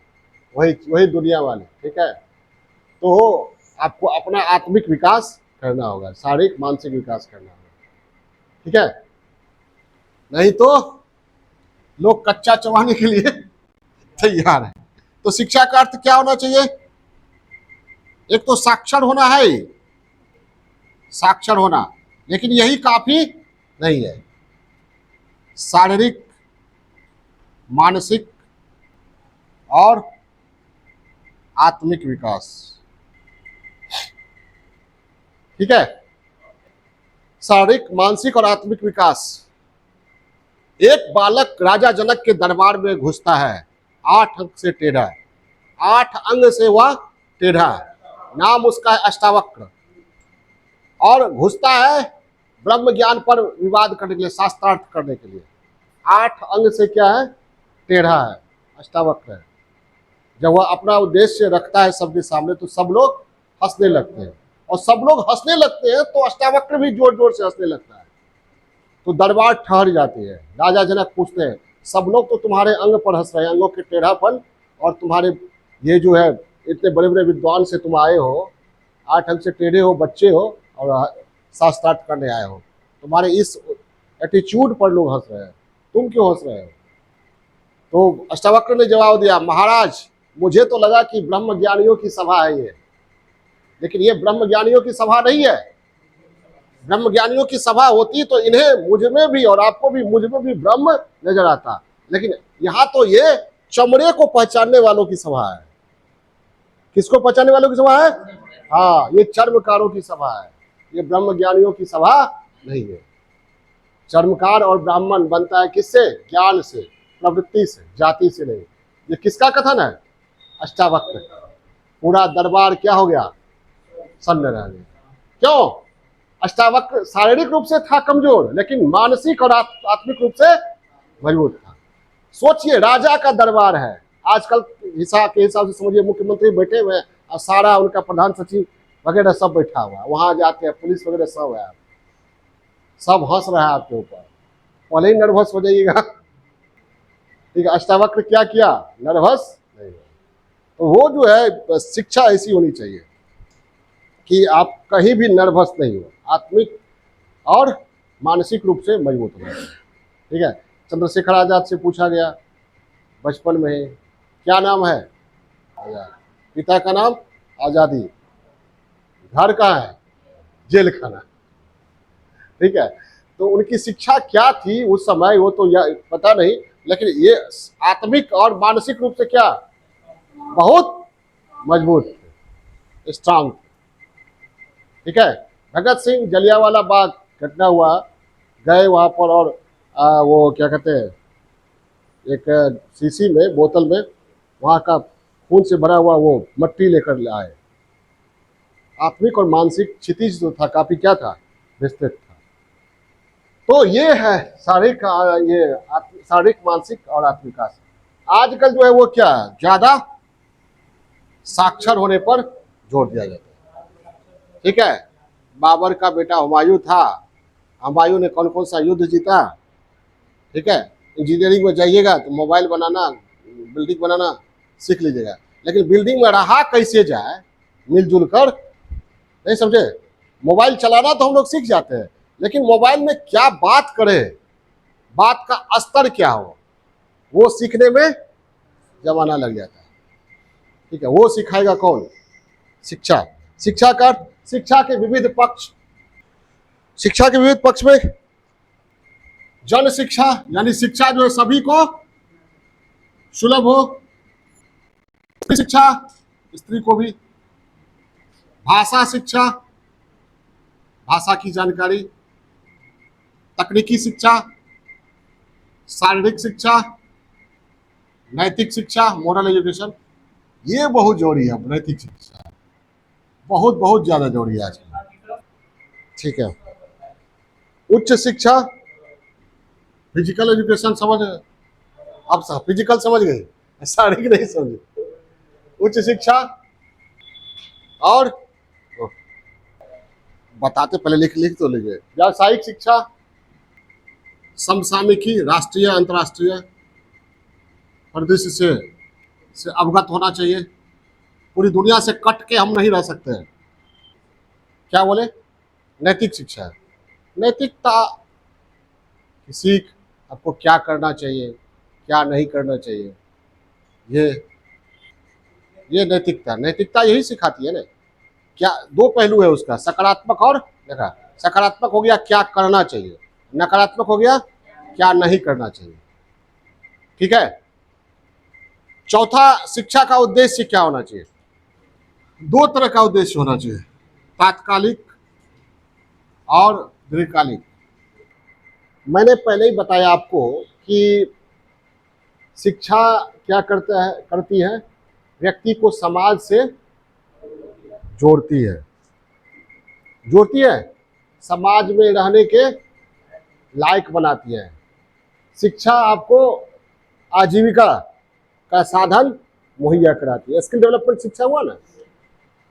वही वही दुनिया वाले, ठीक है। तो आपको अपना आत्मिक विकास करना होगा, शारीरिक मानसिक विकास करना होगा, ठीक है। नहीं तो लोग कच्चा चबाने के लिए तैयार है। तो शिक्षा का अर्थ क्या होना चाहिए? एक तो साक्षर होना है, साक्षर होना, लेकिन यही काफी नहीं है। शारीरिक, मानसिक और आत्मिक विकास, ठीक है। शारीरिक, मानसिक और आत्मिक विकास। एक बालक राजा जनक के दरबार में घुसता है, 8 अंक से टेढ़ा, 8 अंग से वह टेढ़ा, नाम उसका है अष्टावक्र, और घुसता है ब्रह्म ज्ञान पर विवाद करने के लिए, शास्त्रार्थ करने के लिए। 8 अंग से क्या है? टेढ़ा है, अष्टावक्र है। जब वह अपना उद्देश्य रखता है सबके सामने तो सब लोग हंसने लगते हैं, और सब लोग हंसने लगते हैं तो अष्टावक्र भी जोर जोर से हंसने लगता है। तो दरबार ठहर जाती है। राजा जनक पूछते हैं, सब लोग तो तुम्हारे अंग पर हंस रहे हैं, अंगों के टेढ़ापन, और तुम्हारे ये जो है इतने बड़े बड़े विद्वान से तुम आए हो, 8 अंग से टेढ़े हो, बच्चे हो, और शास्त्रार्थ करने आए हो, तुम्हारे इस एटीट्यूड पर लोग हंस रहे हैं, तुम क्यों हंस रहे हो? तो अष्टावक्र ने जवाब दिया, महाराज मुझे तो लगा कि ब्रह्म ज्ञानियों की सभा है ये, लेकिन ये ब्रह्म ज्ञानियों की सभा नहीं है। ब्रह्म ज्ञानियों की सभा होती तो इन्हें मुझ में भी और आपको भी मुझ में भी ब्रह्म नजर आता, लेकिन यहाँ तो ये चमड़े को पहचानने वालों की सभा है। किसको पहचानने वालों की सभा है? हाँ, ये चर्मकारों की सभा है, ये ब्रह्म ज्ञानियों की सभा नहीं है। चर्मकार और ब्राह्मण बनता है किससे? ज्ञान से, प्रवृत्ति से, जाति से नहीं। ये किसका कथन है? अष्टावक्र। पूरा दरबार क्या हो गया? सन्न रह गया। क्यों? अष्टावक्र शारीरिक रूप से था कमजोर, लेकिन मानसिक और आत्मिक रूप से मजबूत था। सोचिए, राजा का दरबार है, आजकल हिसाब के हिसाब से समझिए मुख्यमंत्री बैठे हुए हैं और सारा उनका प्रधान सचिव वगैरह सब बैठा हुआ है, वहां जाते हैं पुलिस वगैरह सब है, सब हंस रहा है आपके ऊपर, पहले ही नर्वस हो जाइएगा। ठीक है, अष्टावक्र क्या किया? नर्वस नहीं। तो वो जो है शिक्षा ऐसी होनी चाहिए कि आप कहीं भी नर्वस नहीं हो, आत्मिक और मानसिक रूप से मजबूत हो। ठीक है, चंद्रशेखर आजाद से पूछा गया बचपन में, क्या नाम है? आजाद। पिता का नाम? आजादी। घर कहाँ है? जेल खाना। ठीक है, तो उनकी शिक्षा क्या थी उस समय वो तो पता नहीं, लेकिन ये आत्मिक और मानसिक रूप से क्या बहुत मजबूत थे, स्ट्रांग। ठीक है, भगत सिंह जलियांवाला बाग घटना हुआ, गए वहां पर और वो क्या कहते हैं, एक शीशी में, बोतल में वहां का खून से भरा हुआ वो मट्टी लेकर आए। आत्मिक और मानसिक क्षितिज जो था काफी क्या था? विस्तृत था। तो ये है शारीरिक शारीरिक, मानसिक और आत्मिक विकास। आजकल जो है वो क्या है, ज्यादा साक्षर होने पर जोर दिया जाता है। ठीक है, बाबर का बेटा हुमायूं था, हुमायूं ने कौन कौन सा युद्ध जीता। ठीक है, इंजीनियरिंग में जाइएगा तो मोबाइल बनाना, बिल्डिंग बनाना सीख लीजिएगा, लेकिन बिल्डिंग में रहा कैसे जाए मिलजुल कर, नहीं समझे। मोबाइल चलाना तो हम लोग सीख जाते हैं, लेकिन मोबाइल में क्या बात करें, बात का स्तर क्या हो, वो सीखने में जमाना लग जाता है। ठीक है, वो सिखाएगा कौन, शिक्षा। शिक्षा का, शिक्षा के विविध पक्ष, शिक्षा के विविध पक्ष में जन शिक्षा, यानी शिक्षा जो है सभी को सुलभ हो, शिक्षा स्त्री को भी, भाषा शिक्षा, भाषा की जानकारी, तकनीकी शिक्षा, शारीरिक शिक्षा, नैतिक शिक्षा, मोरल एजुकेशन, ये बहुत जरूरी है। नैतिक शिक्षा बहुत बहुत ज्यादा जरूरी है आजकल। ठीक है, उच्च शिक्षा, फिजिकल एजुकेशन समझ, अब फिजिकल समझ गए, शारीरिक नहीं समझे। उच्च शिक्षा और बताते, पहले लिख लिख तो लीजिए। व्यावसायिक शिक्षा, समसामयिकी, राष्ट्रीय अंतर्राष्ट्रीय परिदृश्य से अवगत होना चाहिए। पूरी दुनिया से कट के हम नहीं रह सकते हैं। क्या बोले, नैतिक शिक्षा, नैतिकता की सीख, आपको क्या करना चाहिए क्या नहीं करना चाहिए, ये नैतिकता, नैतिकता यही सिखाती है ना। क्या दो पहलू है उसका, सकारात्मक और देखा, सकारात्मक हो गया क्या करना चाहिए, नकारात्मक हो गया क्या नहीं करना चाहिए। ठीक है, चौथा, शिक्षा का उद्देश्य क्या होना चाहिए। दो तरह का उद्देश्य होना चाहिए, तात्कालिक और दीर्घकालिक। मैंने पहले ही बताया आपको कि शिक्षा क्या करती है, व्यक्ति को समाज से जोड़ती है, समाज में रहने के लायक बनाती है। शिक्षा आपको आजीविका का साधन मुहैया कराती है, स्किल डेवलपमेंट शिक्षा हुआ ना,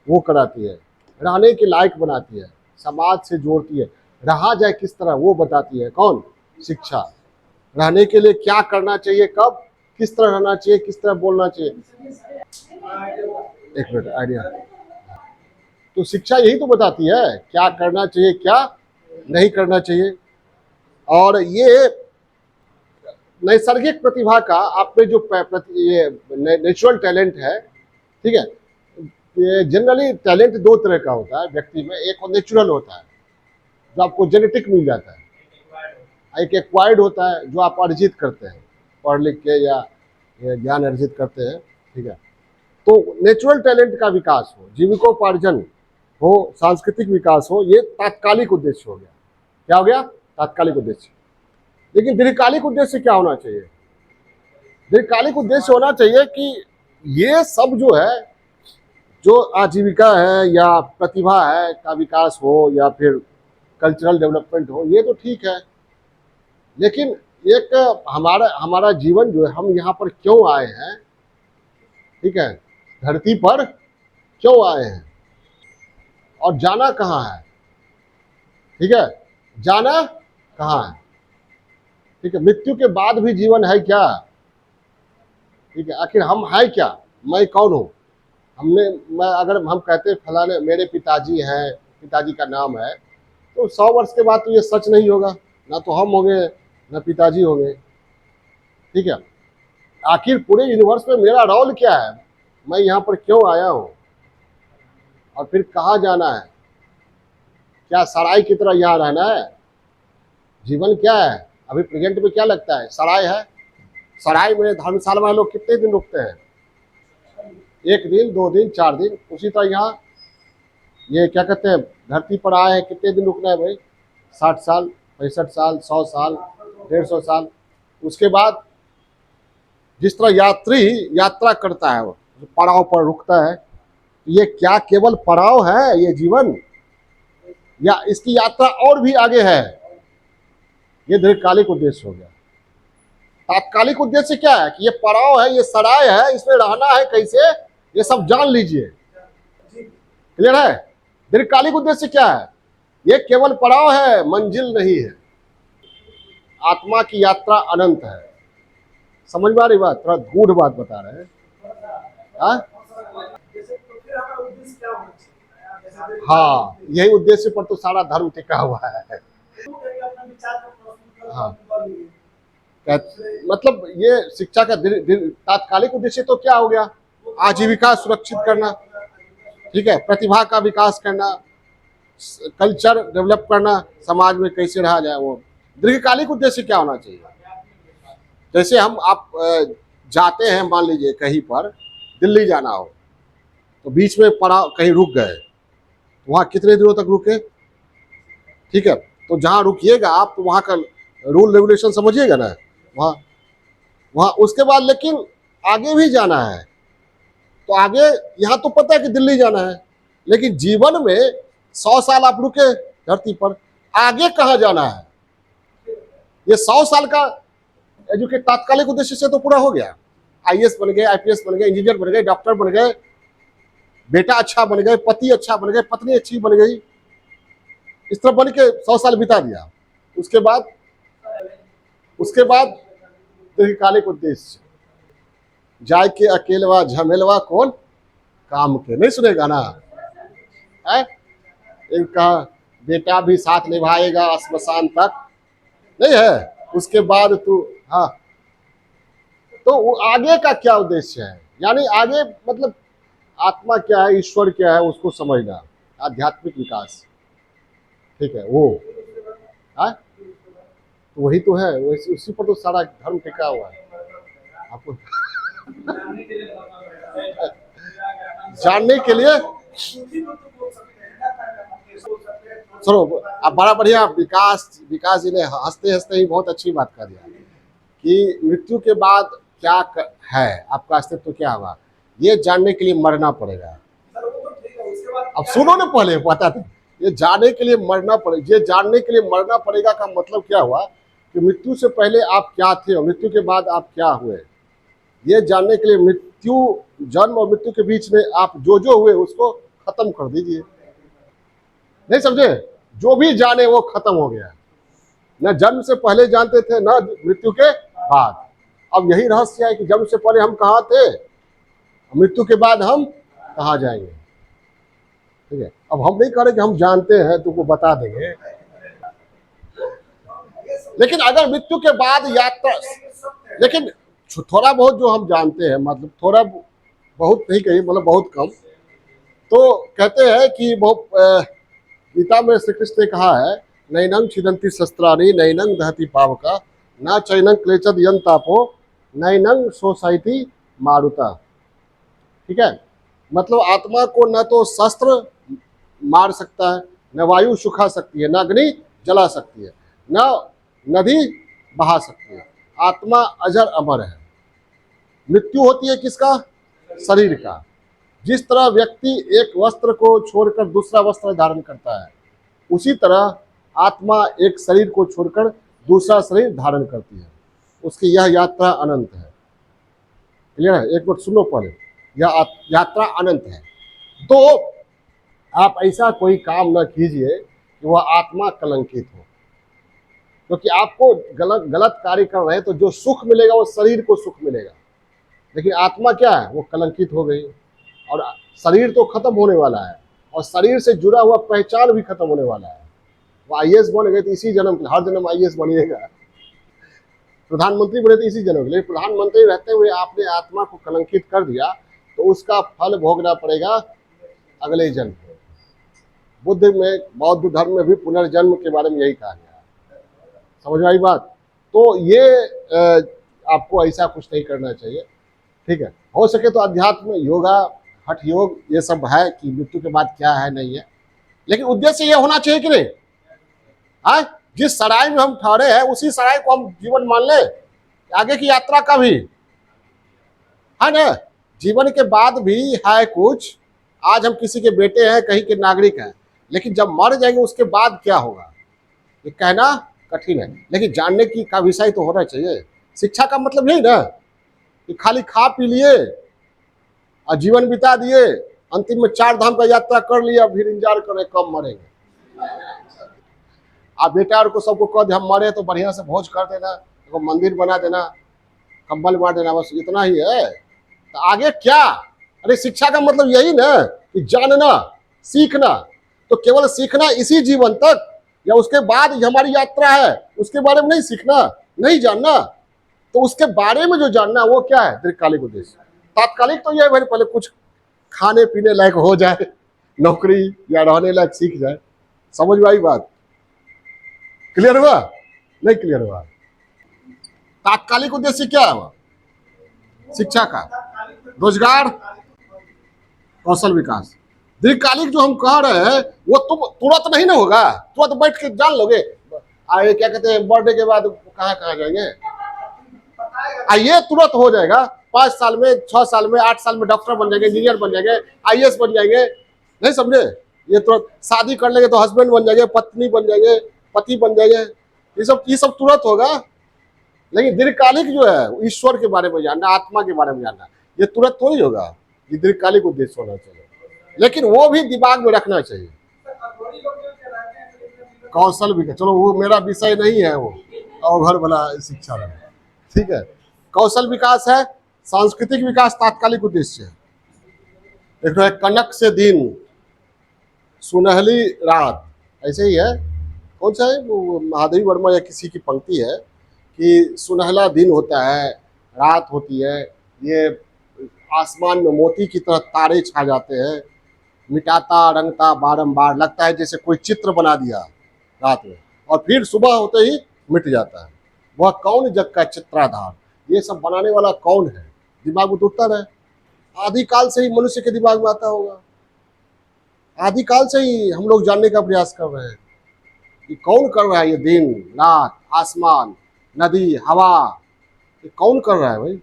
वो कराती है। रहने के लायक बनाती है, समाज से जोड़ती है, रहा जाए किस तरह वो बताती है। कौन, शिक्षा। रहने के लिए क्या करना चाहिए, कब किस तरह रहना चाहिए, किस तरह बोलना चाहिए। एक मिनट, आइडिया। तो शिक्षा यही तो बताती है क्या करना चाहिए क्या नहीं करना चाहिए। और ये नैसर्गिक प्रतिभा का आप में जो ये नेचुरल टैलेंट है, ठीक है, ये जनरली टैलेंट दो तरह का होता है व्यक्ति में। एक नेचुरल होता है जो आपको जेनेटिक मिल जाता है, एक एक्वायर्ड होता है जो आप अर्जित करते हैं पढ़ लिख के या ज्ञान अर्जित करते हैं। ठीक है, तो नेचुरल टैलेंट का विकास हो, जीविकोपार्जन हो, सांस्कृतिक विकास हो, ये तात्कालिक उद्देश्य हो गया। क्या हो गया, तात्कालिक उद्देश्य। लेकिन दीर्घकालिक उद्देश्य क्या होना चाहिए, दीर्घकालिक उद्देश्य होना चाहिए कि ये सब जो है, जो आजीविका है या प्रतिभा है का विकास हो या फिर कल्चरल डेवलपमेंट हो, ये तो ठीक है, लेकिन एक हमारा जीवन जो है, हम यहाँ पर क्यों आए हैं, ठीक है, धरती पर क्यों आए हैं और जाना कहाँ है। ठीक है, जाना कहाँ है। ठीक है, मृत्यु के बाद भी जीवन है क्या। ठीक है, आखिर हम है क्या, मैं कौन हूँ। मैं अगर हम कहते हैं फलाने मेरे पिताजी हैं, पिताजी का नाम है, तो 100 वर्ष के बाद तो ये सच नहीं होगा, ना तो हम होंगे ना पिताजी होंगे। ठीक है, आखिर पूरे यूनिवर्स में मेरा रोल क्या है, मैं यहाँ पर क्यों आया हूँ और फिर कहाँ जाना है। क्या सराय की तरह यहाँ रहना है, जीवन क्या है। अभी प्रेजेंट में क्या लगता है, सराय है। सराय में धर्मशाला में लोग कितने दिन रुकते हैं, 1 दिन 2 दिन 4 दिन। उसी तरह यहाँ ये क्या कहते हैं, धरती पर आए हैं, कितने दिन रुकना है भाई, 60 साल 65 साल 100 साल 150 साल। उसके बाद जिस तरह यात्री यात्रा करता है, वो पड़ाव पर रुकता है, ये क्या केवल पड़ाव है ये जीवन, या इसकी यात्रा और भी आगे है। ये दीर्घकालिक उद्देश्य हो गया। तात्कालिक उद्देश्य क्या है कि ये पड़ाव है, ये सराय है, इसमें रहना है कैसे, ये सब जान लीजिए। क्लियर है? दीर्घकालिक उद्देश्य क्या है? ये केवल पड़ाव है, मंजिल नहीं है। आत्मा की यात्रा अनंत है। समझ में आ रही बात? थोड़ा गूढ़ बात बता रहे हैं। हाँ, यही उद्देश्य पर तो सारा धर्म टिका हुआ है। हाँ, मतलब ये शिक्षा का तात्कालिक उद्देश्य तो क्या हो गया? आजीविका सुरक्षित करना, ठीक है, प्रतिभा का विकास करना, कल्चर डेवलप करना, समाज में कैसे रहा जाए वो। दीर्घकालिक उद्देश्य क्या होना चाहिए? जैसे आप जाते हैं, मान लीजिए कहीं पर दिल्ली जाना हो, तो बीच में पड़ा कहीं रुक गए, वहाँ कितने दिनों तक रुके? ठीक है, तो जहाँ रुकिएगा आप, तो वहाँ का रूल रेगुलेशन समझिएगा ना, वहाँ उसके बाद लेकिन आगे भी जाना है। तो आगे यहाँ तो पता है कि दिल्ली जाना है, लेकिन जीवन में 100 साल आप रुके धरती पर, आगे कहाँ जाना है? ये 100 साल का एजुकेट तात्कालिक उद्देश्य से तो पूरा हो गया। आईएएस बन गए, आईपीएस बन गए, इंजीनियर बन गए, डॉक्टर बन गए, बेटा अच्छा बन गए, पति अच्छा बन गए, पत्नी अच्छी बन गई, इस तरह बन के 100 साल बिता दिया। उसके बाद दीर्घकालिक उद्देश्य, जाय के अकेलवा झमेलवा कौन काम के, नहीं सुनेगा ना है? इनका बेटा भी साथ निभाएगा श्मशान तक, नहीं है? उसके बाद तू, हाँ, तो वो आगे का क्या उद्देश्य है? यानी आगे मतलब आत्मा क्या है, ईश्वर क्या है, उसको समझना, आध्यात्मिक विकास, ठीक है वो है। तो वही तो है, उसी पर तो सारा धर्म टिका हुआ है। आपको जानने के लिए चलो, आप बड़ा बढ़िया विकास जी ने हंसते हंसते ही बहुत अच्छी बात कर दिया कि मृत्यु के बाद क्या है, आपका अस्तित्व क्या होगा, ये जानने के लिए मरना पड़ेगा। अब सुनो ना, पहले बताते, ये जानने के लिए मरना पड़ेगा। ये जानने के लिए मरना पड़ेगा का मतलब क्या हुआ कि मृत्यु से पहले आप क्या थे और मृत्यु के बाद आप क्या हुए, ये जानने के लिए मृत्यु, जन्म और मृत्यु के बीच में आप जो हुए उसको खत्म कर दीजिए। नहीं समझे? जो भी जाने वो खत्म हो गया। न जन्म से पहले जानते थे, न मृत्यु के बाद। अब यही रहस्य है कि जन्म से पहले हम कहाँ थे, मृत्यु के बाद हम कहाँ जाएंगे। ठीक है, अब हम नहीं कह रहे कि हम जानते हैं, तुमको बता देंगे, लेकिन अगर मृत्यु के बाद यात्रा, लेकिन थोड़ा बहुत जो हम जानते हैं, मतलब थोड़ा बहुत नहीं कही, मतलब बहुत कम, तो कहते हैं कि बहुत गीता में श्री कृष्ण ने कहा है, नैनं छिदन्ति शस्त्राणि नैनं दहति पावका न चैनं क्लेचद यंतापो नैनं शोषयति मारुता। ठीक है, मतलब आत्मा को न तो शस्त्र मार सकता है, न वायु सुखा सकती है, न अग्नि जला सकती है, न नदी बहा सकती है। आत्मा अजर अमर है। मृत्यु होती है किसका? शरीर का। जिस तरह व्यक्ति एक वस्त्र को छोड़कर दूसरा वस्त्र धारण करता है, उसी तरह आत्मा एक शरीर को छोड़कर दूसरा शरीर धारण करती है। उसकी यह यात्रा अनंत है। क्लियर है? एक बार सुनो पहले, यह यात्रा अनंत है। तो आप ऐसा कोई काम न कीजिए कि वह आत्मा कलंकित हो, क्योंकि आपको गलत कार्य कर रहे हैं, तो जो सुख मिलेगा वो शरीर को सुख मिलेगा, लेकिन आत्मा क्या है, वो कलंकित हो गई। और शरीर तो खत्म होने वाला है, और शरीर से जुड़ा हुआ पहचान भी खत्म होने वाला है। वो आईएएस बन गए तो इसी जन्म के, हर जन्म आईएएस बनिएगा, प्रधानमंत्री बने तो इसी जन्म के लिए। प्रधानमंत्री रहते हुए आपने आत्मा को कलंकित कर दिया, तो उसका फल भोगना पड़ेगा अगले जन्म में। बौद्ध धर्म में भी पुनर्जन्म के बारे में यही कहा गया। समझ में आई बात? तो ये आपको ऐसा कुछ नहीं करना चाहिए। ठीक है, हो सके तो अध्यात्म, योगा, हठ योग, ये सब है कि मृत्यु के बाद क्या है नहीं है, लेकिन उद्देश्य ये होना चाहिए कि नहीं? हाँ, जिस सराय में हम ठहरे हैं उसी सराय को हम जीवन मान ले, आगे की यात्रा का भी है ना। जीवन के बाद भी है कुछ। आज हम किसी के बेटे हैं, कहीं के नागरिक हैं, लेकिन जब मर जाएंगे उसके बाद क्या होगा, ये कहना कठिन है, लेकिन जानने की का विषय तो होना चाहिए। शिक्षा का मतलब यही ना कि खाली खा पी लिए और जीवन बिता दिए, अंतिम में 4 धाम का यात्रा कर लिया, फिर इंतजार करें कब मरेंगे। आप बेटा और को सबको कह दे हम मरे तो बढ़िया से भोज कर देना, देखो मंदिर बना देना, कंबल बांट देना, बस इतना ही है। तो आगे क्या? अरे शिक्षा का मतलब यही ना कि जानना, सीखना। तो केवल सीखना इसी जीवन तक या उसके बाद हमारी यात्रा है, उसके बारे में नहीं सीखना, नहीं जानना। तो उसके बारे में जो जानना वो क्या है? दीर्घकालिक उद्देश्य। तात्कालिक तो यह भाई पहले कुछ खाने पीने लायक हो जाए, नौकरी या रहने लायक सीख जाए। समझ में आई बात? क्लियर हुआ? नहीं क्लियर हुआ? तात्कालिक उद्देश्य क्या है? शिक्षा का रोजगार, कौशल विकास। दीर्घकालिक जो हम कह रहे हैं वो तुम तुरंत नहीं ना होगा, तुरंत बैठ के जान लोगे। आए क्या कहते हैं, बर्थडे के बाद कहाँ कहाँ जाएंगे? ये तुरंत हो जाएगा, 5 साल में, 6 साल में, 8 साल में डॉक्टर बन जाएंगे, इंजीनियर बन जाएंगे, आईएएस बन जाएंगे। नहीं समझे? ये तुरंत शादी कर लेंगे तो हस्बैंड बन जाएंगे, पत्नी बन जाएंगे, पति बन जाएंगे, ये सब तुरंत होगा। लेकिन दीर्घकालिक जो है ईश्वर के बारे में जानना, आत्मा के बारे में जानना, ये तुरंत थोड़ी होगा। ये दीर्घकालिक उद्देश्य होना चाहिए, लेकिन वो भी दिमाग में रखना चाहिए। कौशल भी, चलो वो मेरा विषय नहीं है, वो और घर वाला शिक्षा में, ठीक है। कौशल विकास है, सांस्कृतिक विकास तात्कालिक उद्देश्य है। एक तो है कनक से दिन सुनहली रात, ऐसे ही है। कौन सा है वो, महादेवी वर्मा या किसी की पंक्ति है कि सुनहला दिन होता है, रात होती है, ये आसमान में मोती की तरह तारे छा जाते हैं, मिटाता रंगता बारंबार, लगता है जैसे कोई चित्र बना दिया रात में, और फिर सुबह होते ही मिट जाता है। वह कौन जग का चित्राधार? ये सब बनाने वाला कौन है? दिमाग में उठता रहे। आदिकाल से ही मनुष्य के दिमाग में आता होगा, आदिकाल से ही हम लोग जानने का प्रयास कर रहे हैं कि कौन कर रहा है ये दिन रात, आसमान, नदी, हवा, ये कौन कर रहा है भाई?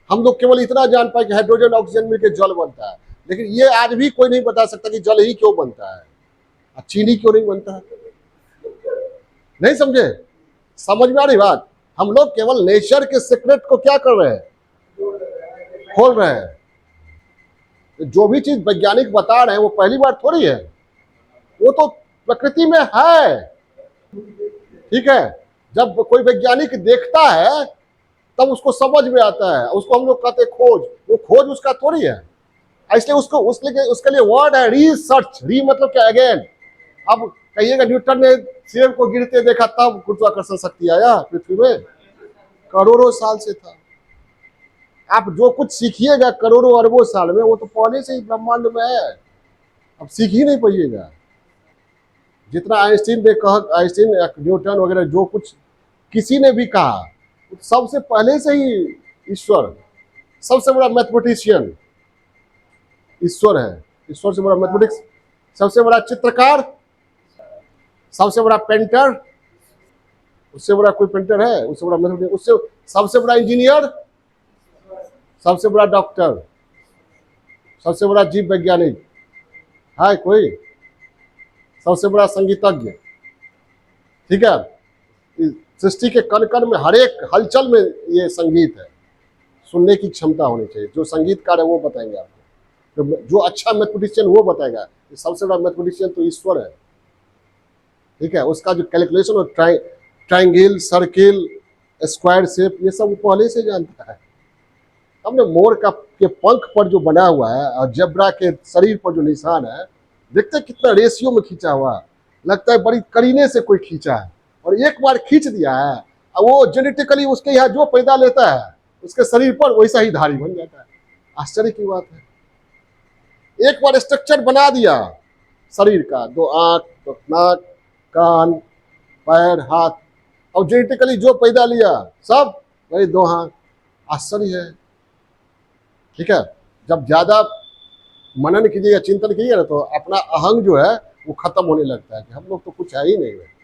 हम लोग केवल इतना जान पाए कि हाइड्रोजन ऑक्सीजन मिलकर जल बनता है, लेकिन ये आज भी कोई नहीं बता सकता कि जल ही क्यों बनता है, चीनी क्यों नहीं बनता है। नहीं समझे? समझ में आ रही बात? हम लोग केवल नेचर के सीक्रेट को क्या कर रहे हैं? खोल रहे हैं। जो भी चीज वैज्ञानिक बता रहे हैं वो पहली बार थोड़ी है, वो तो प्रकृति में है, ठीक है। जब कोई वैज्ञानिक देखता है तब उसको समझ में आता है, उसको हम लोग कहते हैं खोज, वो खोज उसका थोड़ी है। इसलिए उसको उसके लिए वर्ड है रिसर्च। री मतलब क्या? अगेन। अब कहिएगा न्यूटन ने सेब को गिरते देखा तब गुरुत्वाकर्षण शक्ति आया पृथ्वी में? करोड़ों साल से था। आप जो कुछ सीखिएगा करोड़ों अरबों साल में, वो तो पहले से ही ब्रह्मांड में है, अब सीख ही नहीं पाइएगा। जितना आइंस्टीन ने कहा, आइंस्टीन न्यूटन वगैरह जो कुछ किसी ने भी कहा, सबसे पहले से ही ईश्वर, सबसे बड़ा मैथमेटिशियन ईश्वर है। ईश्वर से बड़ा मैथमेटिक्स, सबसे बड़ा चित्रकार, सबसे बड़ा पेंटर, उससे बड़ा कोई पेंटर है? उससे बड़ा मैथमेटिक्स, उससे सबसे बड़ा इंजीनियर, सबसे बड़ा डॉक्टर, सबसे बड़ा जीव वैज्ञानिक है कोई? सबसे बड़ा संगीतज्ञ, ठीक है। सृष्टि के कण कण में, हर एक हलचल में ये संगीत है। सुनने की क्षमता होनी चाहिए। जो संगीतकार है वो बताएंगे आपको, जो अच्छा मैथमेटिशियन वो बताएगा। सबसे बड़ा मैथमेटिशियन तो ईश्वर है, ठीक है। उसका जो कैलकुलेशन और ट्राइंगल, सर्किल, स्क्वायर शेप, ये सब पहले से जानता है। हमने मोर का के पंख पर जो बना हुआ है और जेब्रा के शरीर पर जो निशान है, देखते कितना रेशियो में खींचा हुआ, लगता है बड़ी करीने से कोई खींचा है, और एक बार खींच दिया है, वो जेनेटिकली उसके यहाँ जो पैदा लेता है उसके शरीर पर वैसा ही धारी बन जाता है। आश्चर्य की बात है। एक बार स्ट्रक्चर बना दिया शरीर का, 2 आंख, 2 नाक, कान, पैर, हाथ, और जेनेटिकली जो पैदा लिया सब वही 2 हाथ। आश्चर्य है, ठीक है। जब ज्यादा मनन कीजिएगा, चिंतन कीजिएगा ना, तो अपना अहंग जो है वो खत्म होने लगता है कि हम लोग तो कुछ है ही नहीं है।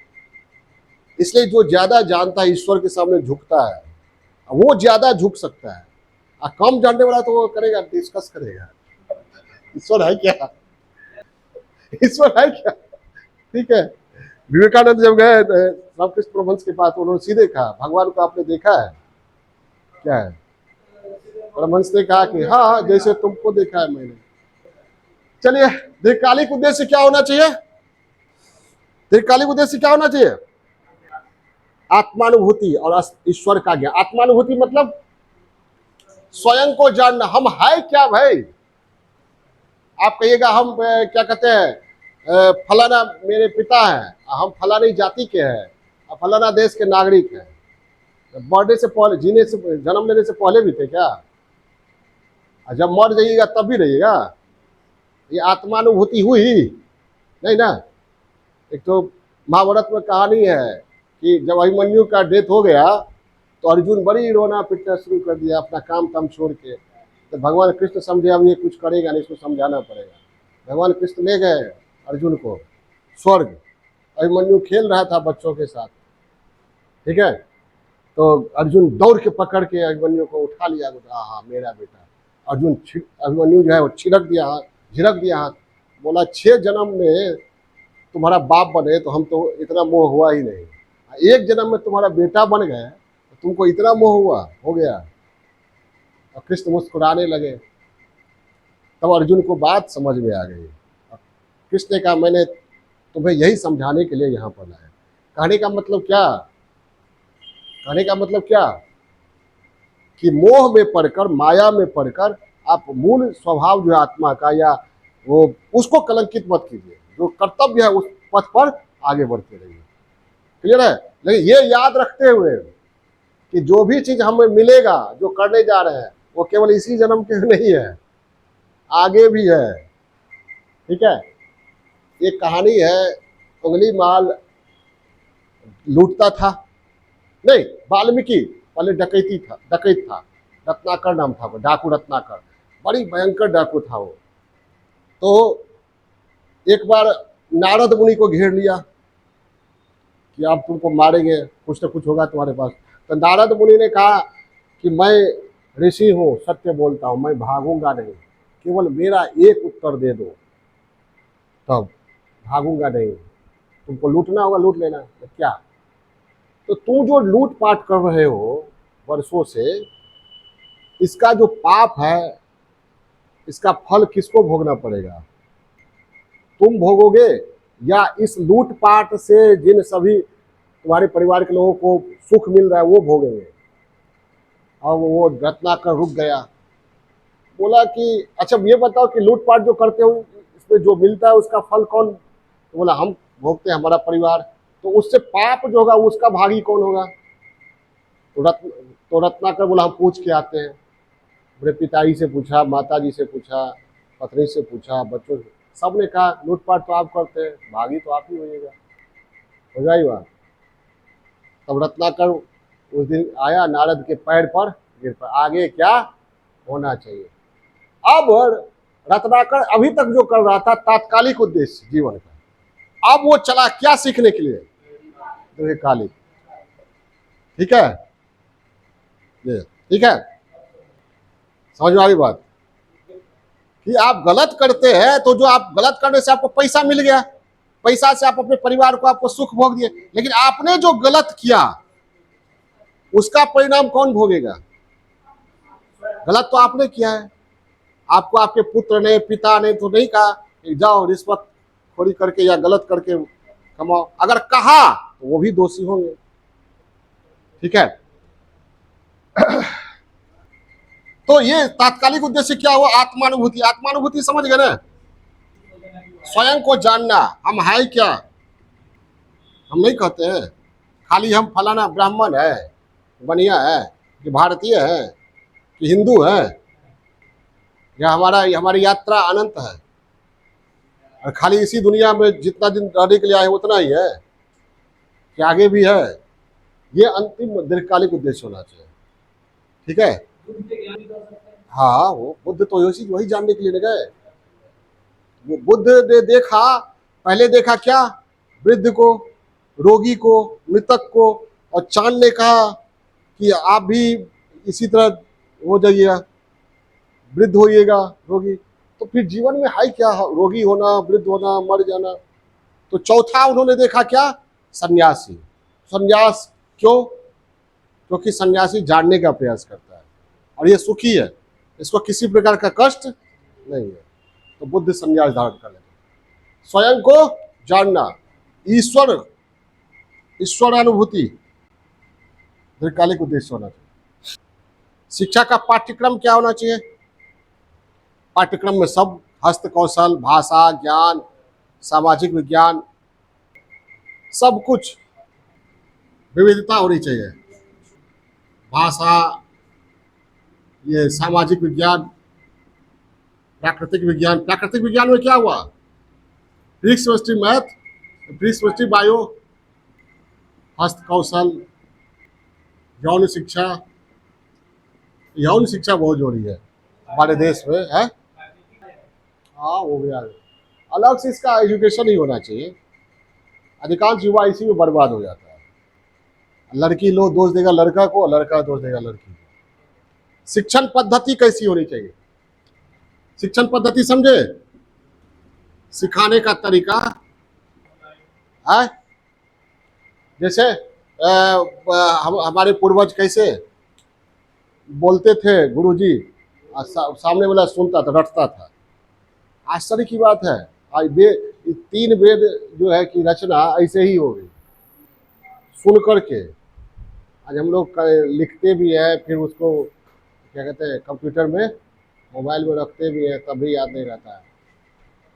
इसलिए जो ज्यादा जानता है ईश्वर के सामने झुकता है, वो ज्यादा झुक सकता है। कम जानने वाला तो वो करेगा, डिस्कस करेगा ईश्वर है क्या, ईश्वर है क्या, ठीक है। विवेकानंद जब गए रामकृष्ण परमहंस के पास, उन्होंने सीधे कहा, भगवान को आपने देखा है? क्या है? परमहंस ने कहा कि हाँ हाँ, जैसे तुमको देखा है मैंने। चलिए, दीर्घकालिक उद्देश्य क्या होना चाहिए? दीर्घकालिक उद्देश्य क्या होना चाहिए? आत्मानुभूति और ईश्वर का ज्ञान। आत्मानुभूति मतलब स्वयं को जानना, हम है क्या भाई। आप कहिएगा हम क्या कहते हैं, फलाना मेरे पिता है, हम फलानी जाति के हैं, फलाना देश के नागरिक हैं। बर्थडे से पहले, जीने से, जन्म लेने से पहले भी थे क्या? जब मर जाइएगा तब भी रहिएगा? ये आत्मानुभूति हुई नहीं ना। एक तो महाभारत में कहानी है कि जब अभिमन्यु का डेथ हो गया तो अर्जुन बड़ी रोना पिटना शुरू कर दिया, अपना काम काम छोड़ के। तो भगवान कृष्ण समझे अब ये कुछ करेगा नहीं, इसको समझाना पड़ेगा। भगवान कृष्ण ले गए अर्जुन को स्वर्ग। अभिमन्यु खेल रहा था बच्चों के साथ, ठीक है। तो अर्जुन दौड़ के पकड़ के अभिमन्यु को उठा लिया, हाँ मेरा बेटा। अर्जुन अभिमन्यु जो है वो छिड़क दिया हाथ, झिड़क दिया हाथ, बोला 6 जन्म में तुम्हारा बाप बने तो हम तो इतना मोह हुआ ही नहीं, 1 जन्म में तुम्हारा बेटा बन गए तो तुमको इतना मोह हुआ हो गया। और कृष्ण मुस्कुराने लगे। तब अर्जुन को बात समझ में आ गई। कृष्ण ने कहा मैंने तुम्हें यही समझाने के लिए यहाँ पर लाया। कहने का मतलब क्या? कहने का मतलब क्या कि मोह में पड़कर, माया में पड़कर आप मूल स्वभाव जो है आत्मा का, या वो उसको कलंकित मत कीजिए। जो कर्तव्य है उस पथ पर आगे बढ़ते रहिए। क्लियर है? लेकिन ये याद रखते हुए कि जो भी चीज हमें मिलेगा, जो करने जा रहे हैं, वो केवल इसी जन्म के नहीं है, आगे भी है। ठीक है? एक कहानी है, उंगली माल लूटता था, नहीं वाल्मीकि पहले डकैती था, डकैत था, रत्नाकर नाम था वो, डाकू रत्नाकर, बड़ी भयंकर डाकू था वो। तो एक बार नारद मुनि को घेर लिया कि आप तुमको मारेंगे, कुछ न कुछ होगा तुम्हारे पास। तो नारद मुनि ने कहा कि मैं ऋषि हूँ, सत्य बोलता हूँ, मैं भागूंगा नहीं, केवल मेरा एक उत्तर दे दो, तब भागूंगा नहीं। तुमको लूटना होगा लूट लेना। तो क्या? तो तुम जो लूट पाट कर रहे हो वर्षों से, इसका जो पाप है, इसका फल किसको भोगना पड़ेगा? तुम भोगोगे या इस लूटपाट से जिन सभी तुम्हारे परिवार के लोगों को सुख मिल रहा है वो भोगेंगे? और वो रत्नाकर रुक गया, बोला कि अच्छा ये बताओ कि लूटपाट जो करते हो इसमें जो मिलता है उसका फल कौन? तो बोला हम भोगते हैं, हमारा परिवार। तो उससे पाप जो होगा उसका भागी कौन होगा? तो रत्नाकर बोला हम पूछ के आते हैं। अपने पिताजी से पूछा, माताजी से पूछा, पत्नी से पूछा, बच्चों से, सब ने कहा लूटपाट तो आप करते हैं, भागी तो आप ही होइएगा। हो जाएगी बात। तब रत्नाकर उस दिन आया, नारद के पैर पर गिर पर, आगे क्या होना चाहिए। अब रत्नाकर अभी तक जो कर रहा था तात्कालिक उद्देश्य जीवन का, अब वो चला क्या सीखने के लिए? दीर्घकालिक। ठीक है? ये ठीक है? समझ में आ गई बात कि आप गलत करते हैं तो जो आप गलत करने से आपको पैसा मिल गया, पैसा से आप अपने परिवार को, आपको सुख भोग दिए, लेकिन आपने जो गलत किया उसका परिणाम कौन भोगेगा? गलत तो आपने किया है। आपको आपके पुत्र ने, पिता ने तो नहीं कहा कि जाओ रिश्वत खोरी करके या गलत करके कमाओ। अगर कहा तो वो भी दोषी होंगे। ठीक है? तो ये तात्कालिक उद्देश्य क्या हुआ? आत्मानुभूति। आत्मानुभूति समझ गए ना? स्वयं को जानना, हम है क्या। हम नहीं कहते हैं खाली हम फलाना ब्राह्मण है, बनिया है, कि भारतीय है, कि हिंदू है, या हमारी यात्रा अनंत है, और खाली इसी दुनिया में जितना दिन रहने के लिए आए उतना ही है, कि आगे भी है। ये अंतिम दीर्घकालिक उद्देश्य होना चाहिए। ठीक है? हाँ, वो बुद्ध तो वही जानने के लिए गए। वो बुद्ध ने देखा, पहले देखा क्या? वृद्ध को, रोगी को, मृतक को, और चांद ने कहा कि आप भी इसी तरह हो जाइएगा, वृद्ध होइएगा, रोगी। तो फिर जीवन में है क्या? रोगी होना, वृद्ध होना, मर जाना। तो चौथा उन्होंने देखा क्या? सन्यासी। सन्यास क्यों? क्योंकि सन्यासी जानने का प्रयास करता है और ये सुखी है, इसको किसी प्रकार का कष्ट नहीं है, तो बुद्ध सन्यास धारण कर लेते। स्वयं को जानना, ईश्वर, ईश्वर अनुभूति दीर्घकालिक उद्देश्य होना चाहिए। शिक्षा का पाठ्यक्रम क्या होना चाहिए? पाठ्यक्रम में सब हस्त कौशल, भाषा, ज्ञान, सामाजिक विज्ञान, सब कुछ विविधता होनी चाहिए। भाषा, ये सामाजिक विज्ञान, प्राकृतिक विज्ञान। प्राकृतिक विज्ञान में क्या हुआ? Physics, chemistry, math, physics, chemistry, bio, हस्त कौशल, यौन शिक्षा। यौन शिक्षा बहुत जरूरी है हमारे देश में, है। हाँ, वो भी अलग से इसका एजुकेशन ही होना चाहिए। अधिकांश युवा इसी में बर्बाद हो जाता है। लड़की लो दोष देगा लड़का को, लड़का दोष देगा लड़की को। शिक्षण पद्धति कैसी होनी चाहिए? शिक्षण पद्धति समझे? सिखाने का तरीका है। जैसे हमारे पूर्वज कैसे बोलते थे, गुरुजी, सामने वाला सुनता था, रटता था। आश्चर्य की बात है, आज 3 वेद जो है कि रचना ऐसे ही हो गई, सुन करके। आज हम लोग लिखते भी है, फिर उसको क्या कहते हैं, कंप्यूटर में, मोबाइल में रखते भी है, तब भी याद नहीं रहता है।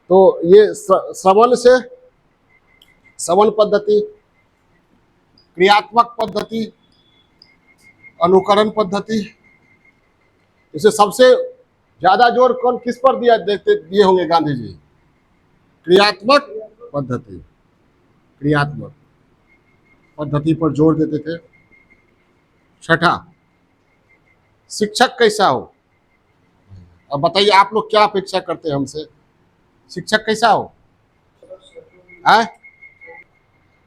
तो ये श्रवण से, श्रवण पद्धति, क्रियात्मक पद्धति, अनुकरण पद्धति। इसे सबसे ज्यादा जोर कौन किस पर दिए होंगे गांधी जी? क्रियात्मक पद्धति। क्रियात्मक पद्धति पर जोर देते थे। छठा, शिक्षक कैसा हो? अब बताइए आप लोग क्या अपेक्षा करते हैं हमसे? शिक्षक कैसा हो? है?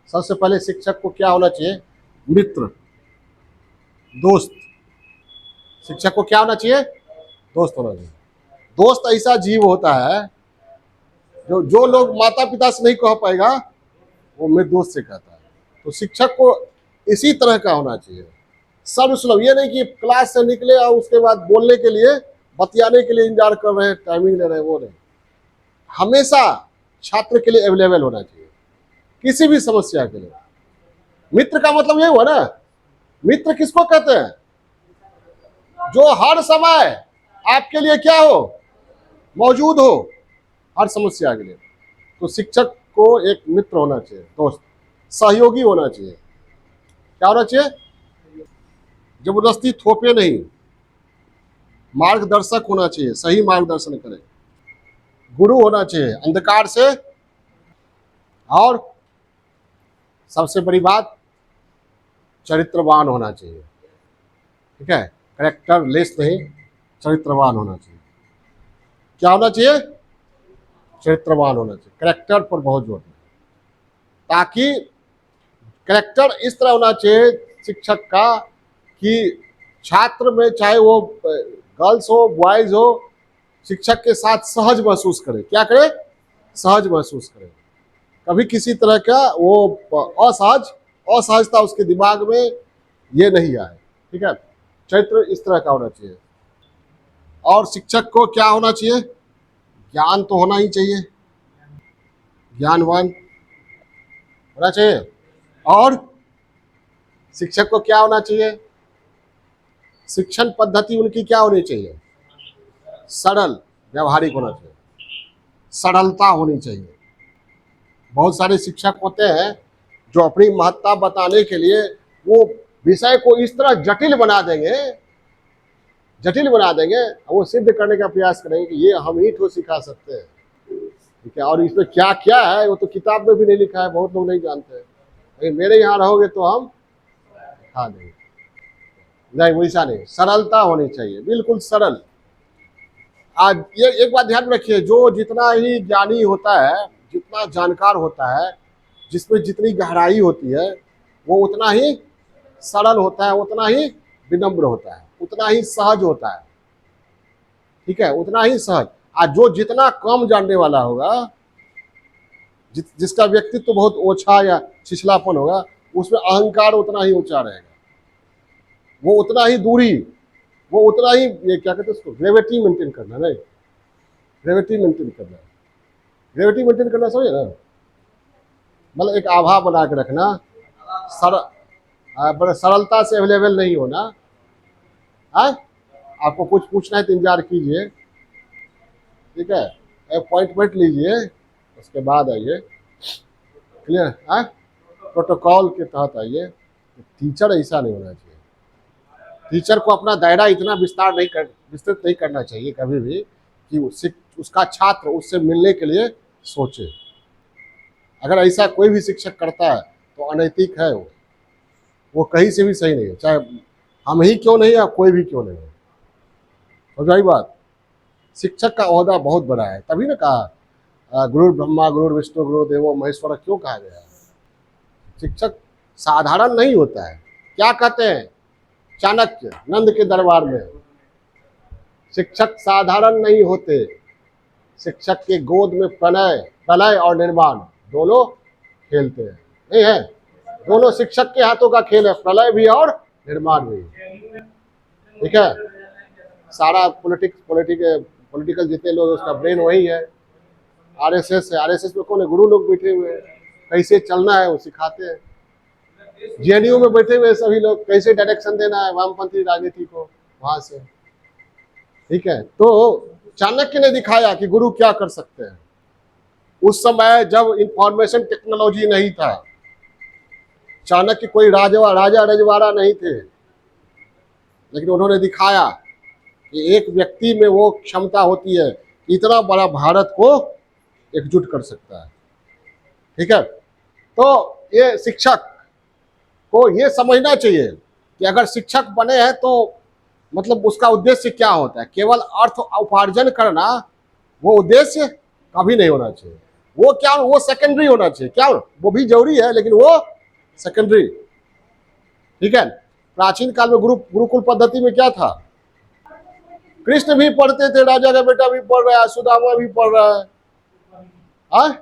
सबसे पहले शिक्षक को क्या होना चाहिए? मित्र, दोस्त। शिक्षक को क्या होना चाहिए? दोस्त होना चाहिए। दोस्त ऐसा जीव होता है जो लोग माता पिता से नहीं कह पाएगा, वो मेरे दोस्त से कहता है। तो शिक्षक को इसी तरह का होना चाहिए, सर्वसुलभ। ये नहीं कि क्लास से निकले और उसके बाद बोलने के लिए, बतियाने के लिए इंतजार कर रहे हैं, टाइमिंग ले रहे हैं, वो नहीं। हमेशा छात्र के लिए अवेलेबल होना चाहिए, किसी भी समस्या के लिए। मित्र का मतलब ये हुआ ना, मित्र किसको कहते हैं? जो हर समय आपके लिए क्या हो? मौजूद हो, हर समस्या के लिए। तो शिक्षक को एक मित्र होना चाहिए, दोस्त, सहयोगी होना चाहिए। क्या होना चाहिए? जबरदस्ती थोपे नहीं, मार्गदर्शक होना चाहिए, सही मार्गदर्शन करे। गुरु होना चाहिए अंधकार से। और सबसे बड़ी बात, चरित्रवान होना चाहिए। ठीक है, कैरेक्टर लेस नहीं, चरित्रवान होना चाहिए। क्या होना चाहिए? चरित्रवान होना चाहिए। कैरेक्टर पर बहुत जोर दें, ताकि कैरेक्टर इस तरह होना चाहिए शिक्षक का कि छात्र में, चाहे वो गर्ल्स हो, बॉयज हो, शिक्षक के साथ सहज महसूस करे। क्या करे? सहज महसूस करे। कभी किसी तरह का वो असहजता उसके दिमाग में ये नहीं आए। ठीक है, चरित्र इस तरह का होना चाहिए। और शिक्षक को क्या होना चाहिए? ज्ञान तो होना ही चाहिए, ज्ञानवान होना चाहिए। और शिक्षक को क्या होना चाहिए? शिक्षण पद्धति उनकी क्या होनी चाहिए? सरल, व्यवहारिक होना चाहिए, सरलता होनी चाहिए। बहुत सारे शिक्षक होते हैं जो अपनी महत्ता बताने के लिए वो विषय को इस तरह जटिल बना देंगे, वो सिद्ध करने का प्रयास करेंगे कि ये हम ही तो सिखा सकते हैं। ठीक है, और इसमें क्या क्या है वो तो किताब में भी नहीं लिखा है, बहुत लोग नहीं जानते हैं। लेकिन मेरे यहाँ रहोगे तो हम सिखा देंगे। नहीं, वैसा नहीं, सरलता होनी चाहिए, बिल्कुल सरल। आज ये एक बात ध्यान रखिए, जो जितना ही ज्ञानी होता है, जितना जानकार होता है, जिसमें जितनी गहराई होती है, वो उतना ही सरल होता है, उतना ही विनम्र होता है, उतना ही सहज होता है। ठीक है, उतना ही सहज। आज जो जितना कम जानने वाला होगा, जिसका व्यक्तित्व तो बहुत ओछा या छिछलापन होगा, उसमें अहंकार उतना ही ऊंचा रहेगा, वो उतना ही दूरी, वो उतना ही, ये क्या कहते हैं उसको, ग्रेविटी मेंटेन करना, नहीं ग्रेविटी मेंटेन करना, ग्रेविटी मेंटेन करना, समझे ना, मतलब एक आभा बना के रखना, बड़े सरलता से अवेलेबल नहीं होना। हाँ, आपको कुछ पूछना है तो इंतजार कीजिए, ठीक है, अपॉइंटमेंट लीजिए, उसके बाद आइए, क्लियर। हाँ, प्रोटोकॉल के तहत आइए। टीचर ऐसा नहीं होना चाहिए, टीचर को अपना दायरा इतना विस्तृत नहीं करना चाहिए कभी भी कि उसका छात्र उससे मिलने के लिए सोचे। अगर ऐसा कोई भी शिक्षक करता है तो अनैतिक है, वो कहीं से भी सही नहीं है, चाहे हम ही क्यों नहीं या कोई भी क्यों नहीं है। समझ आई बात। शिक्षक का ओहदा बहुत बड़ा है, तभी ना कहा गुरु ब्रह्मा गुरु विष्णु गुरु देवो महेश्वर क्यों कहा गया है। शिक्षक साधारण नहीं होता है। क्या कहते हैं चाणक्य नंद के दरबार में, शिक्षक साधारण नहीं होते, शिक्षक के गोद में प्रलय और निर्माण दोनों खेलते हैं, नहीं है, दोनों शिक्षक के हाथों का खेल है, प्रलय भी और निर्माण भी, ठीक है। सारा पॉलिटिकल जितने लोग, उसका ब्रेन वही है। आरएसएस है, आरएसएस में कौन है, गुरु लोग बैठे हुए हैं, कैसे चलना है वो सिखाते हैं। जेएनयू में बैठे हुए सभी लोग, कैसे डायरेक्शन देना है वामपंथी राजनीति को वहां से, ठीक है। तो चाणक्य ने दिखाया कि गुरु क्या कर सकते हैं। उस समय जब इंफॉर्मेशन टेक्नोलॉजी नहीं था, चाणक्य कोई राजा रजवाड़ा नहीं थे, लेकिन उन्होंने दिखाया कि एक व्यक्ति में वो क्षमता होती है कि इतना बड़ा भारत को एकजुट कर सकता है, ठीक है। तो ये शिक्षक को ये समझना चाहिए कि अगर शिक्षक बने हैं तो मतलब उसका उद्देश्य क्या होता है। केवल अर्थ उपार्जन करना वो उद्देश्य कभी नहीं होना चाहिए। वो क्या, वो सेकेंडरी होना चाहिए, क्या वो भी जरूरी है लेकिन वो सेकेंडरी, ठीक है। प्राचीन काल में गुरुकुल पद्धति में क्या था, कृष्ण भी पढ़ते थे, राजा का बेटा भी पढ़ रहा है, सुदामा भी पढ़ रहा है,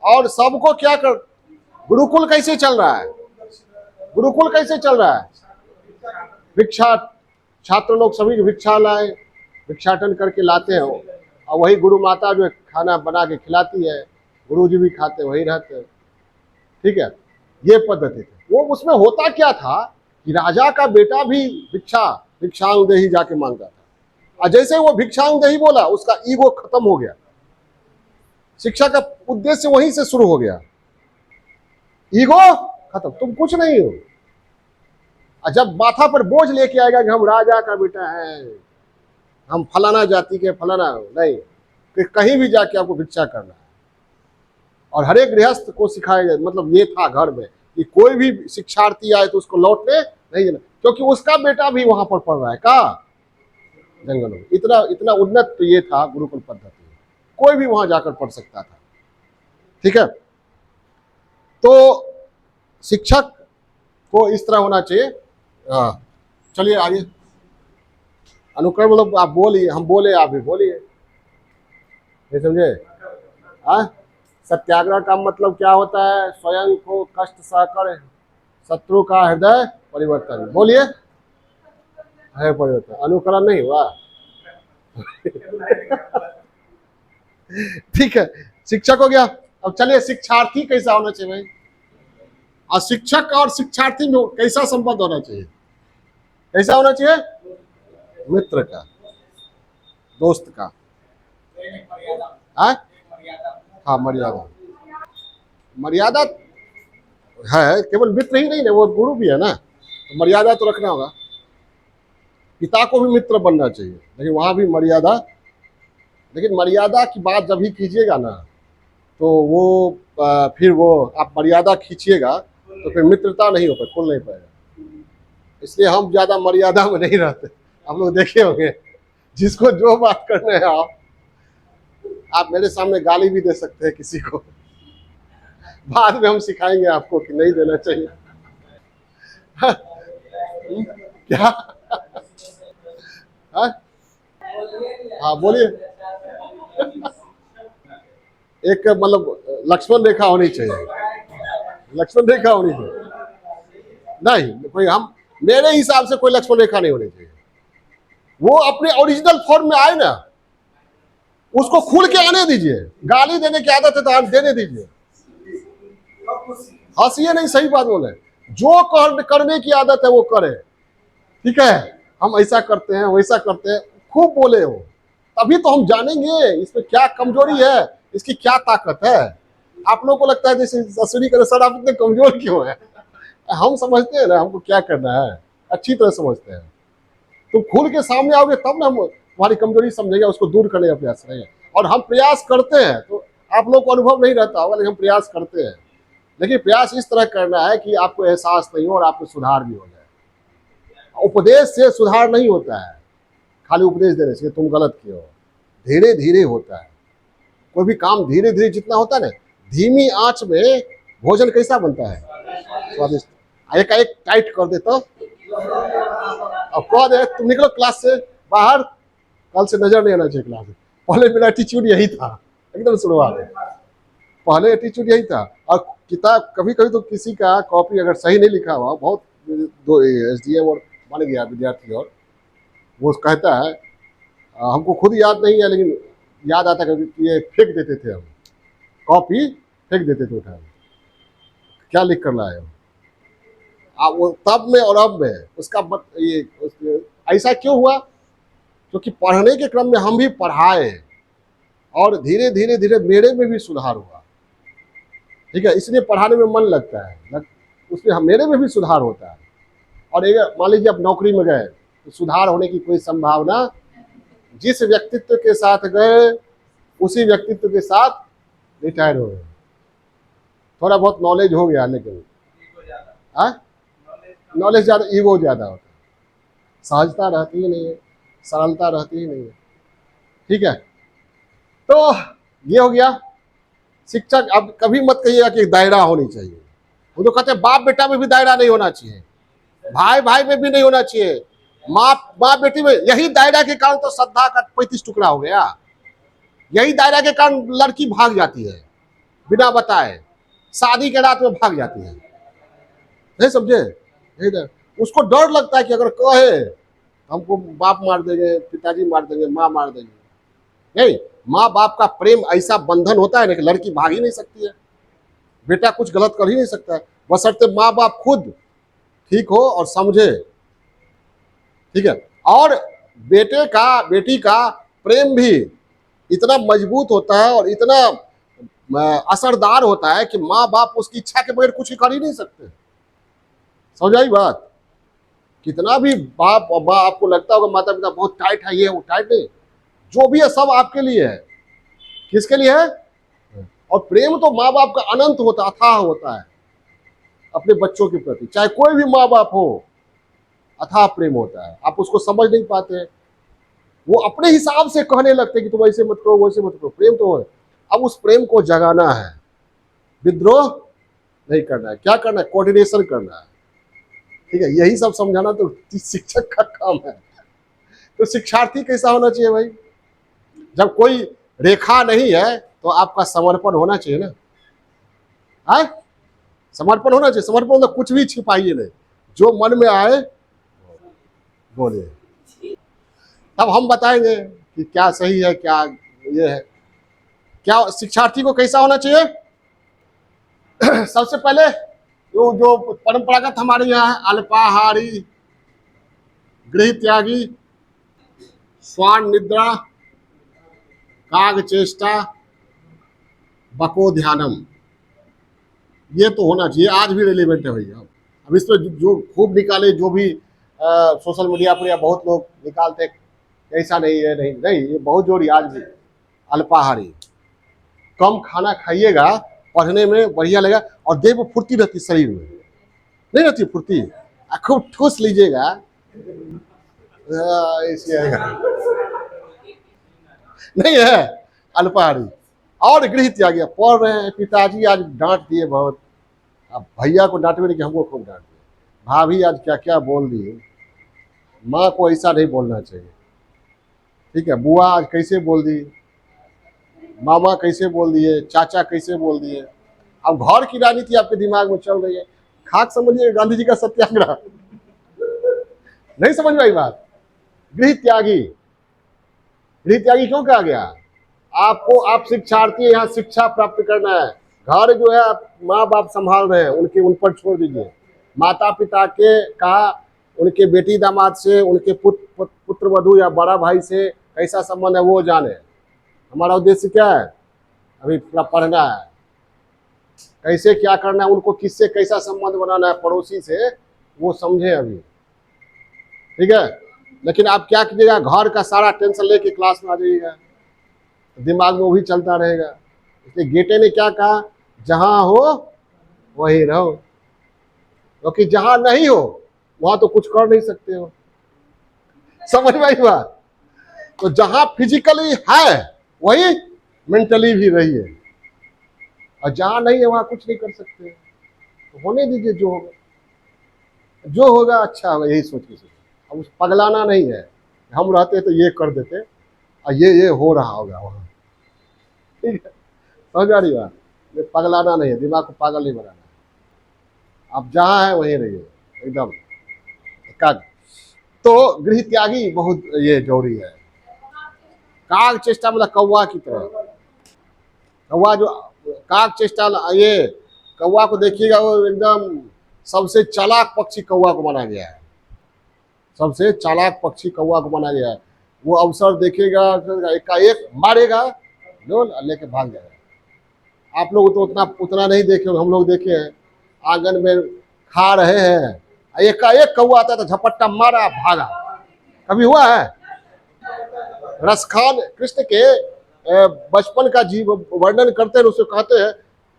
और सबको क्या कर, गुरुकुल कैसे चल रहा है, गुरुकुल कैसे चल रहा है, भिक्षा, छात्र लोग सभी भिक्षा लाए, भिक्षाटन करके लाते हैं, और वही गुरु माता जो खाना बना के खिलाती है, गुरु जी भी खाते वही रहते हैं, ठीक है। ये पद्धति थी। वो उसमें होता क्या था कि राजा का बेटा भी भिक्षांगदेही जाके मांगता था, और जैसे वो भिक्षांगदेही बोला उसका ईगो खत्म हो गया, शिक्षा का उद्देश्य वहीं से शुरू हो गया, ईगो खत्म, तुम कुछ नहीं हो। और जब माथा पर बोझ लेके आएगा कि हम राजा का बेटा है, हम फलाना जाति के फलाना, नहीं, कि कहीं भी जाके आपको भिक्षा करना है। और हर एक गृहस्थ को सिखाया जाए, मतलब ये था घर में कि कोई भी शिक्षार्थी आए तो उसको लौटने नहीं देना, क्योंकि उसका बेटा भी वहां पर पढ़ रहा है, कहाँ, जंगलों में। इतना इतना उन्नत तो ये था गुरुकुल पद्धति, कोई भी वहां जाकर पढ़ सकता था, ठीक है। तो शिक्षक को इस तरह होना चाहिए। हाँ, चलिए आगे, अनुक्रम, मतलब आप बोलिए, हम बोले आप भी बोलिए, नहीं समझे। हाँ, सत्याग्रह का मतलब क्या होता है, स्वयं को कष्ट सहकर शत्रु का हृदय परिवर्तन, बोलिए, है परिवर्तन, अनुकरण नहीं हुआ। ठीक है, शिक्षक हो गया। अब चलिए शिक्षार्थी कैसा होना चाहिए भाई, और शिक्षक और शिक्षार्थी में कैसा संबंध होना चाहिए, कैसा होना चाहिए, मित्र का, दोस्त का, हाँ मर्यादा, मर्यादा है, केवल मित्र ही नहीं ना, वो गुरु भी है ना, तो मर्यादा तो रखना होगा। पिता को भी मित्र बनना चाहिए, लेकिन वहां भी मर्यादा, लेकिन मर्यादा की बात जब ही कीजिएगा ना, तो वो फिर वो आप मर्यादा खींचिएगा तो फिर मित्रता नहीं हो पाए, खुल नहीं पाएगा। इसलिए हम ज्यादा मर्यादा में नहीं रहते। आप लोग देखे होंगे, जिसको जो बात करना है आप मेरे सामने गाली भी दे सकते हैं किसी को, बाद में हम सिखाएंगे आपको कि नहीं देना चाहिए। क्या, हाँ बोलिए। एक मतलब लक्ष्मण रेखा होनी चाहिए, लक्ष्मण रेखा होनी चाहिए। नहीं, कोई हम मेरे हिसाब से कोई लक्ष्मण रेखा नहीं होनी चाहिए। वो अपने ओरिजिनल फॉर्म में आए ना, उसको खुल के आने दीजिए। गाली देने की आदत है तो देने दीजिए, हंसिए नहीं, सही बात बोले। जो करने की आदत है वो करे, ठीक है। हम ऐसा करते हैं, वैसा करते हैं, खूब बोले हो, तभी तो हम जानेंगे इसमें क्या कमजोरी है, इसकी क्या ताकत है। आप लोगों को लगता है जैसे अश्विनी करे, सर आप इतने कमजोर क्यों है? हम समझते हैं ना हमको क्या करना है, अच्छी तरह समझते हैं। तुम खुल के सामने आओगे तब ना हम तुम्हारी कमजोरी समझेंगे, उसको दूर करने का प्रयास करेंगे। और हम प्रयास करते हैं, तो आप लोग को अनुभव नहीं रहता होगा, लेकिन हम प्रयास करते हैं। लेकिन प्रयास इस तरह करना है कि आपको एहसास नहीं हो और आपको सुधार भी हो जाए। उपदेश से सुधार नहीं होता है, खाली उपदेश देने से तुम गलत किए हो, धीरे धीरे होता है। कोई भी काम धीरे धीरे जितना होता है ना, धीमी आंच में भोजन कैसा बनता है, स्वादिष्ट। एक एक टाइट कर देता, अब कह दे तुम निकलो क्लास से बाहर, कल से नजर नहीं आना चाहिए क्लास में। पहले मेरा एटीट्यूड यही था, एकदम शुरुआत में पहले एटीट्यूड यही था। और किताब कभी कभी तो किसी का कॉपी अगर सही नहीं लिखा हुआ, बहुत दो एसडीएम और मान गया विद्यार्थी, और वो कहता है हमको खुद याद नहीं है, लेकिन याद आता है कि ये फेंक देते थे, हम कॉपी फेंक देते थे उठा, क्या लिख कर लाए हो। वो तब में और अब में उसका ये ऐसा क्यों हुआ? क्योंकि पढ़ने के क्रम में हम भी पढ़ाए, और धीरे धीरे धीरे मेरे में भी सुधार हुआ, ठीक है। इसलिए पढ़ाने में मन लगता है, उसमें मेरे में भी सुधार होता है। और एक मान लीजिए आप नौकरी में गए तो सुधार होने की कोई संभावना, जिस व्यक्तित्व के साथ गए उसी व्यक्तित्व के साथ रिटायर हो गए। थोड़ा बहुत नॉलेज हो गया, लेकिन नॉलेज ज़्यादा, ईगो ज़्यादा होता है, सहजता रहती ही नहीं है, सरलता रहती ही नहीं है, ठीक है। तो ये हो गया शिक्षक। अब कभी मत कहिएगा कि दायरा होनी चाहिए, वो तो कहते हैं बाप बेटा में भी दायरा नहीं होना चाहिए, भाई भाई में भी नहीं होना चाहिए, माँ बाप बेटी में। यही दायरा के कारण तो श्रद्धा का 35 टुकड़ा हो गया, यही दायरा के कारण लड़की भाग जाती है बिना बताए, शादी के रात में भाग जाती है, नहीं समझे? उसको डर लगता है कि अगर कहे हमको बाप मार देंगे, पिताजी मार देंगे, माँ मार देंगे। नहीं, माँ बाप का प्रेम ऐसा बंधन होता है ना कि लड़की भाग ही नहीं सकती है, बेटा कुछ गलत कर ही नहीं सकता है, बशर्ते माँ बाप खुद ठीक हो और समझे, ठीक है। और बेटे का बेटी का प्रेम भी इतना मजबूत होता है और इतना असरदार होता है कि माँ बाप उसकी इच्छा के बगैर कुछ कर ही नहीं सकते। समझ आई बात? कितना भी बाप और माँ आपको लगता होगा माता पिता बहुत टाइट है, ये वो टाइट नहीं, जो भी है सब आपके लिए है। किसके लिए है? और प्रेम तो माँ बाप का अनंत होता, अथाह होता है अपने बच्चों के प्रति, चाहे कोई भी माँ बाप हो, अथाह प्रेम होता है। आप उसको समझ नहीं पाते, वो अपने हिसाब से कहने लगते कि तुम ऐसे मत करो, वैसे मत करो, प्रेम तो है। अब उस प्रेम को जगाना है, विद्रोह नहीं करना है। क्या करना है? कोऑर्डिनेशन करना है, ठीक है। यही सब समझाना तो शिक्षक का काम है। तो शिक्षार्थी कैसा होना चाहिए भाई? जब कोई रेखा नहीं है तो आपका समर्पण होना चाहिए ना, है? समर्पण होना चाहिए। समर्पण मतलब कुछ भी छिपाइए नहीं, जो मन में आए बोले। तब हम बताएंगे कि क्या सही है, क्या ये है। क्या शिक्षार्थी को कैसा होना चाहिए? सबसे पहले जो परंपरागत हमारे यहाँ है, अल्पाहारी, गृह त्यागी, स्वान निद्रा, काग चेष्टा, बको ध्यानम, ये तो होना चाहिए। आज भी रिलेवेंट है भैया। अब इस पर जो खूब निकाले, जो भी सोशल मीडिया पर या बहुत लोग निकालते, ऐसा नहीं है, नहीं नहीं, ये बहुत जोड़ी आज भी। अल्पाहारी, कम खाना खाइएगा, पढ़ने में बढ़िया लगेगा, और देह में फुर्ती रहती, शरीर में नहीं रहती फुर्ती, खूब ठूस लीजिएगा, नहीं है अल्पाहारी। और गृह त्यागी, पढ़ रहे हैं, पिताजी आज डांट दिए बहुत, अब भैया को डांटे नहीं कि हमको खूब डांट दिए, भाभी आज क्या क्या बोल दी, माँ को ऐसा नहीं बोलना चाहिए, ठीक है। बुआ आज कैसे बोल दी, मामा कैसे बोल दिए, चाचा कैसे बोल दिए। अब घर की राजनीति आपके दिमाग में चल रही है। खाक समझिए गांधी जी का सत्याग्रह। नहीं समझ में आई बात। गृह त्यागी, गृह त्यागी क्यों कहा गया? आपको, आप शिक्षार्थी है, यहाँ शिक्षा प्राप्त करना है। घर जो है आप माँ बाप संभाल रहे हैं, उनके उन पर छोड़ दीजिए। माता पिता के कहा, उनके बेटी दामाद से, उनके पुत्र वधू या बड़ा भाई से कैसा संबंध है वो जाने। हमारा उद्देश्य क्या है? अभी पढ़ना है, कैसे क्या करना है, उनको किससे कैसा संबंध बनाना है, पड़ोसी से, वो समझे अभी। ठीक है, लेकिन आप क्या कीजिएगा, घर का सारा टेंशन लेके क्लास में आ जाइएगा, दिमाग में वही चलता रहेगा। इसलिए गेटे ने क्या कहा, जहां हो वहीं रहो, क्योंकि जहां नहीं हो वहां तो कुछ कर नहीं सकते हो। समझ में आई बात? तो जहां फिजिकली है वही मेंटली भी रहिए, और जहां नहीं है वहां कुछ नहीं कर सकते। तो होने दीजिए, जो होगा जो होगा अच्छा होगा, यही सोच के सोचिए। अब पगलाना नहीं है, हम रहते तो ये कर देते और ये हो रहा होगा वहां। ठीक है, समझ आ रही बात? ये पगलाना नहीं है, दिमाग को पागल नहीं बनाना है। आप जहां है वहीं रहिए एकदम एकाग्र। तो गृह त्यागी बहुत ये जरूरी है। काग चेष्टा मतलब कौवा की तरह। कौवा जो काग चेष्टा, ये कौवा को देखिएगा, वो एकदम सबसे चालाक पक्षी कौवा को माना गया है। सबसे चालाक पक्षी कौवा को माना गया है। वो अवसर देखेगा, एकाएक मारेगा, डोल लेके भाग जाएगा। आप लोग तो उतना उतना नहीं देखे, हम लोग देखे हैं, आंगन में खा रहे हैं, एकाएक कौवा आता था, झपट्टा मारा भागा। कभी हुआ है? रसखान कृष्ण के बचपन का जीव वर्णन करते हैं, उसे कहते हैं,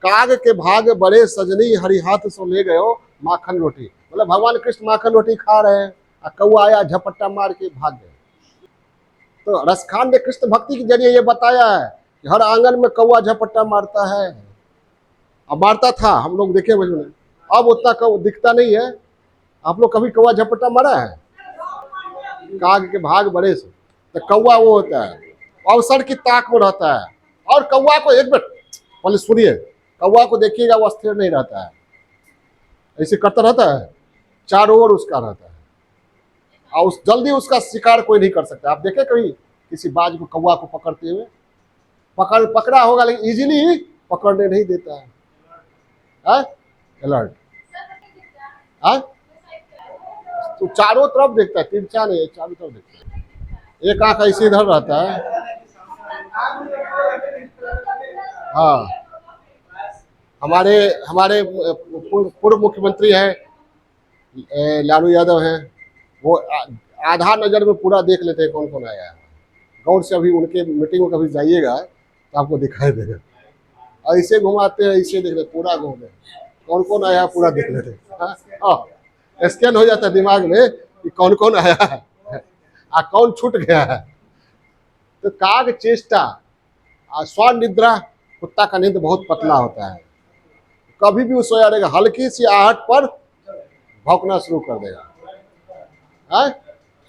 काग के भाग बड़े सजनी, हरि हाथ सो ले गए माखन रोटी। मतलब भगवान कृष्ण माखन रोटी खा रहे हैं और कौआ आया, झपट्टा मार के भाग गए। तो रसखान ने कृष्ण भक्ति के जरिए ये बताया है कि हर आंगन में कौआ झपट्टा मारता है। अब मारता था, हम लोग देखे बचपन में, अब उतना कौआ दिखता नहीं है। आप लोग कभी कौआ झपट्टा मारा है? काग के भाग बड़े से, तो कौआ वो होता है, अवसर की ताक में रहता है। और कौआ को एक मिनट पहले सुनिए, कौआ को देखिएगा, वो स्थिर नहीं रहता है, ऐसे करता रहता है, चारों ओर उसका रहता है, और उस जल्दी उसका शिकार कोई नहीं कर सकता। आप देखे कभी किसी बाज को, कौआ को पकड़ते हुए? पकड़ा होगा, लेकिन इजीली पकड़ने नहीं देता है। अलर्ट है, तो चारों तरफ देखता है, तिरछा नहीं है, चारों तरफ देखता है। एक आंख ऐसे इधर रहता है। हाँ, हमारे हमारे पूर्व मुख्यमंत्री हैं, लालू यादव हैं, वो आधा नजर में पूरा देख लेते हैं कौन कौन आया है। गौर से अभी उनके मीटिंग में कभी जाइएगा तो आपको दिखाई देगा, ऐसे घुमाते हैं, ऐसे देख लेते, पूरा घूम रहे, कौन कौन आया पूरा देख लेते। हाँ, स्कैन हो जाता है दिमाग में कि कौन कौन आया है और कौन छूट गया है। तो काग चेष्टा, स्व निद्रा, कुत्ता का नींद बहुत पतला होता है, कभी भी वो सोया रहेगा, हल्की सी आहट पर भौंकना शुरू कर देगा।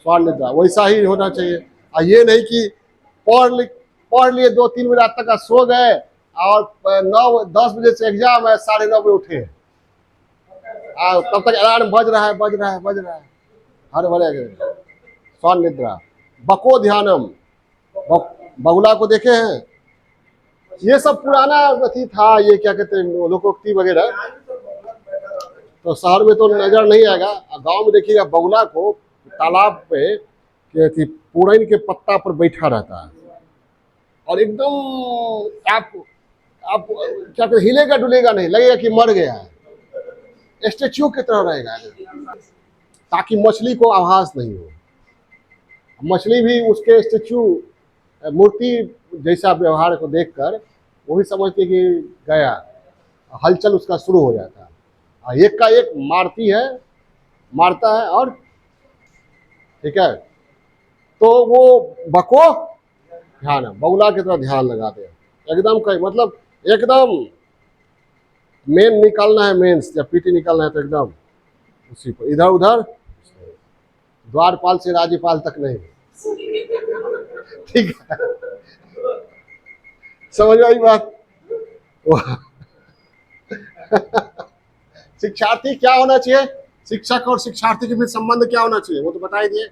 स्व निद्रा वैसा ही होना चाहिए। और ये नहीं कि पढ़ लिए 2-3 बजे रात तक सो गए और 9-10 बजे से एग्जाम है, 9:30 बजे उठे, तब तक अलार्म बज रहा है, हर भरे। स्व निद्रा। बको ध्यानम, बगुला को देखे हैं? ये सब पुराना अथी था, ये क्या कहते हैं, लोकोक्ति वगैरह, तो शहर में तो नजर नहीं आएगा। गांव में देखिएगा बगुला को तालाब पे पूरन के पत्ता पर बैठा रहता है, और एकदम आप क्या कहते, हिलेगा डुलेगा नहीं, लगेगा कि मर गया है, स्टेच्यू की तरह रहेगा, ताकि मछली को आभास नहीं हो। मछली भी उसके स्टेच्यू, मूर्ति जैसा व्यवहार को देखकर वो भी समझती कि गया, हलचल उसका शुरू हो जाता है, एक का एक मारता है। और ठीक है, तो वो बको ध्यान है, बगुला की तरह ध्यान लगाते हैं एकदम, कहीं मतलब एकदम मेन निकालना है, मेंस या पीटी निकालना है, तो एकदम उसी पर, इधर उधर, द्वारपाल से राज्यपाल तक नहीं। ठीक है, समझ में आई बात? शिक्षार्थी क्या होना चाहिए? शिक्षक और शिक्षार्थी के बीच संबंध क्या होना चाहिए वो तो बता ही दिए।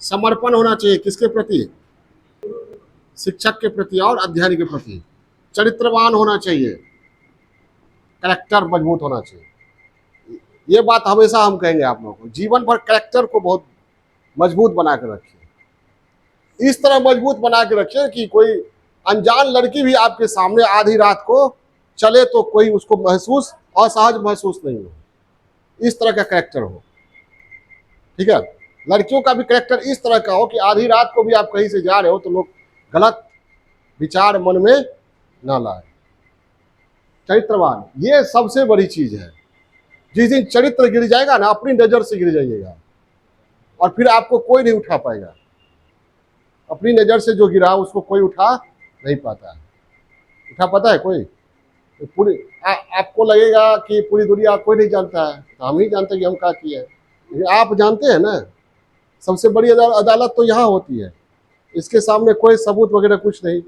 समर्पण होना चाहिए किसके प्रति? शिक्षक के प्रति और अध्ययन के प्रति। चरित्रवान होना चाहिए, कैरेक्टर मजबूत होना चाहिए। ये बात हमेशा हम कहेंगे आप लोगों को, जीवन भर कैरेक्टर को बहुत मजबूत बना के रखिए। इस तरह मजबूत बना के रखिए कि कोई अनजान लड़की भी आपके सामने आधी रात को चले तो कोई उसको महसूस, असहज महसूस नहीं हो। इस तरह का कैरेक्टर हो, ठीक है। लड़कियों का भी कैरेक्टर इस तरह का हो कि आधी रात को भी आप कहीं से जा रहे हो तो लोग गलत विचार मन में ना लाए। चरित्रवान, ये सबसे बड़ी चीज है। जिस दिन चरित्र गिर जाएगा ना, अपनी नजर से गिर जाइएगा और फिर आपको कोई नहीं उठा पाएगा। अपनी नजर से जो गिरा उसको कोई उठा नहीं पाता है। उठा पाता है कोई? तो पूरी आपको लगेगा कि पूरी दुनिया कोई नहीं जानता है, तो हम ही जानते हैं कि हम क्या किए हैं। लेकिन आप जानते हैं ना, सबसे बड़ी अदालत तो यहाँ होती है। इसके सामने कोई सबूत वगैरह कुछ नहीं,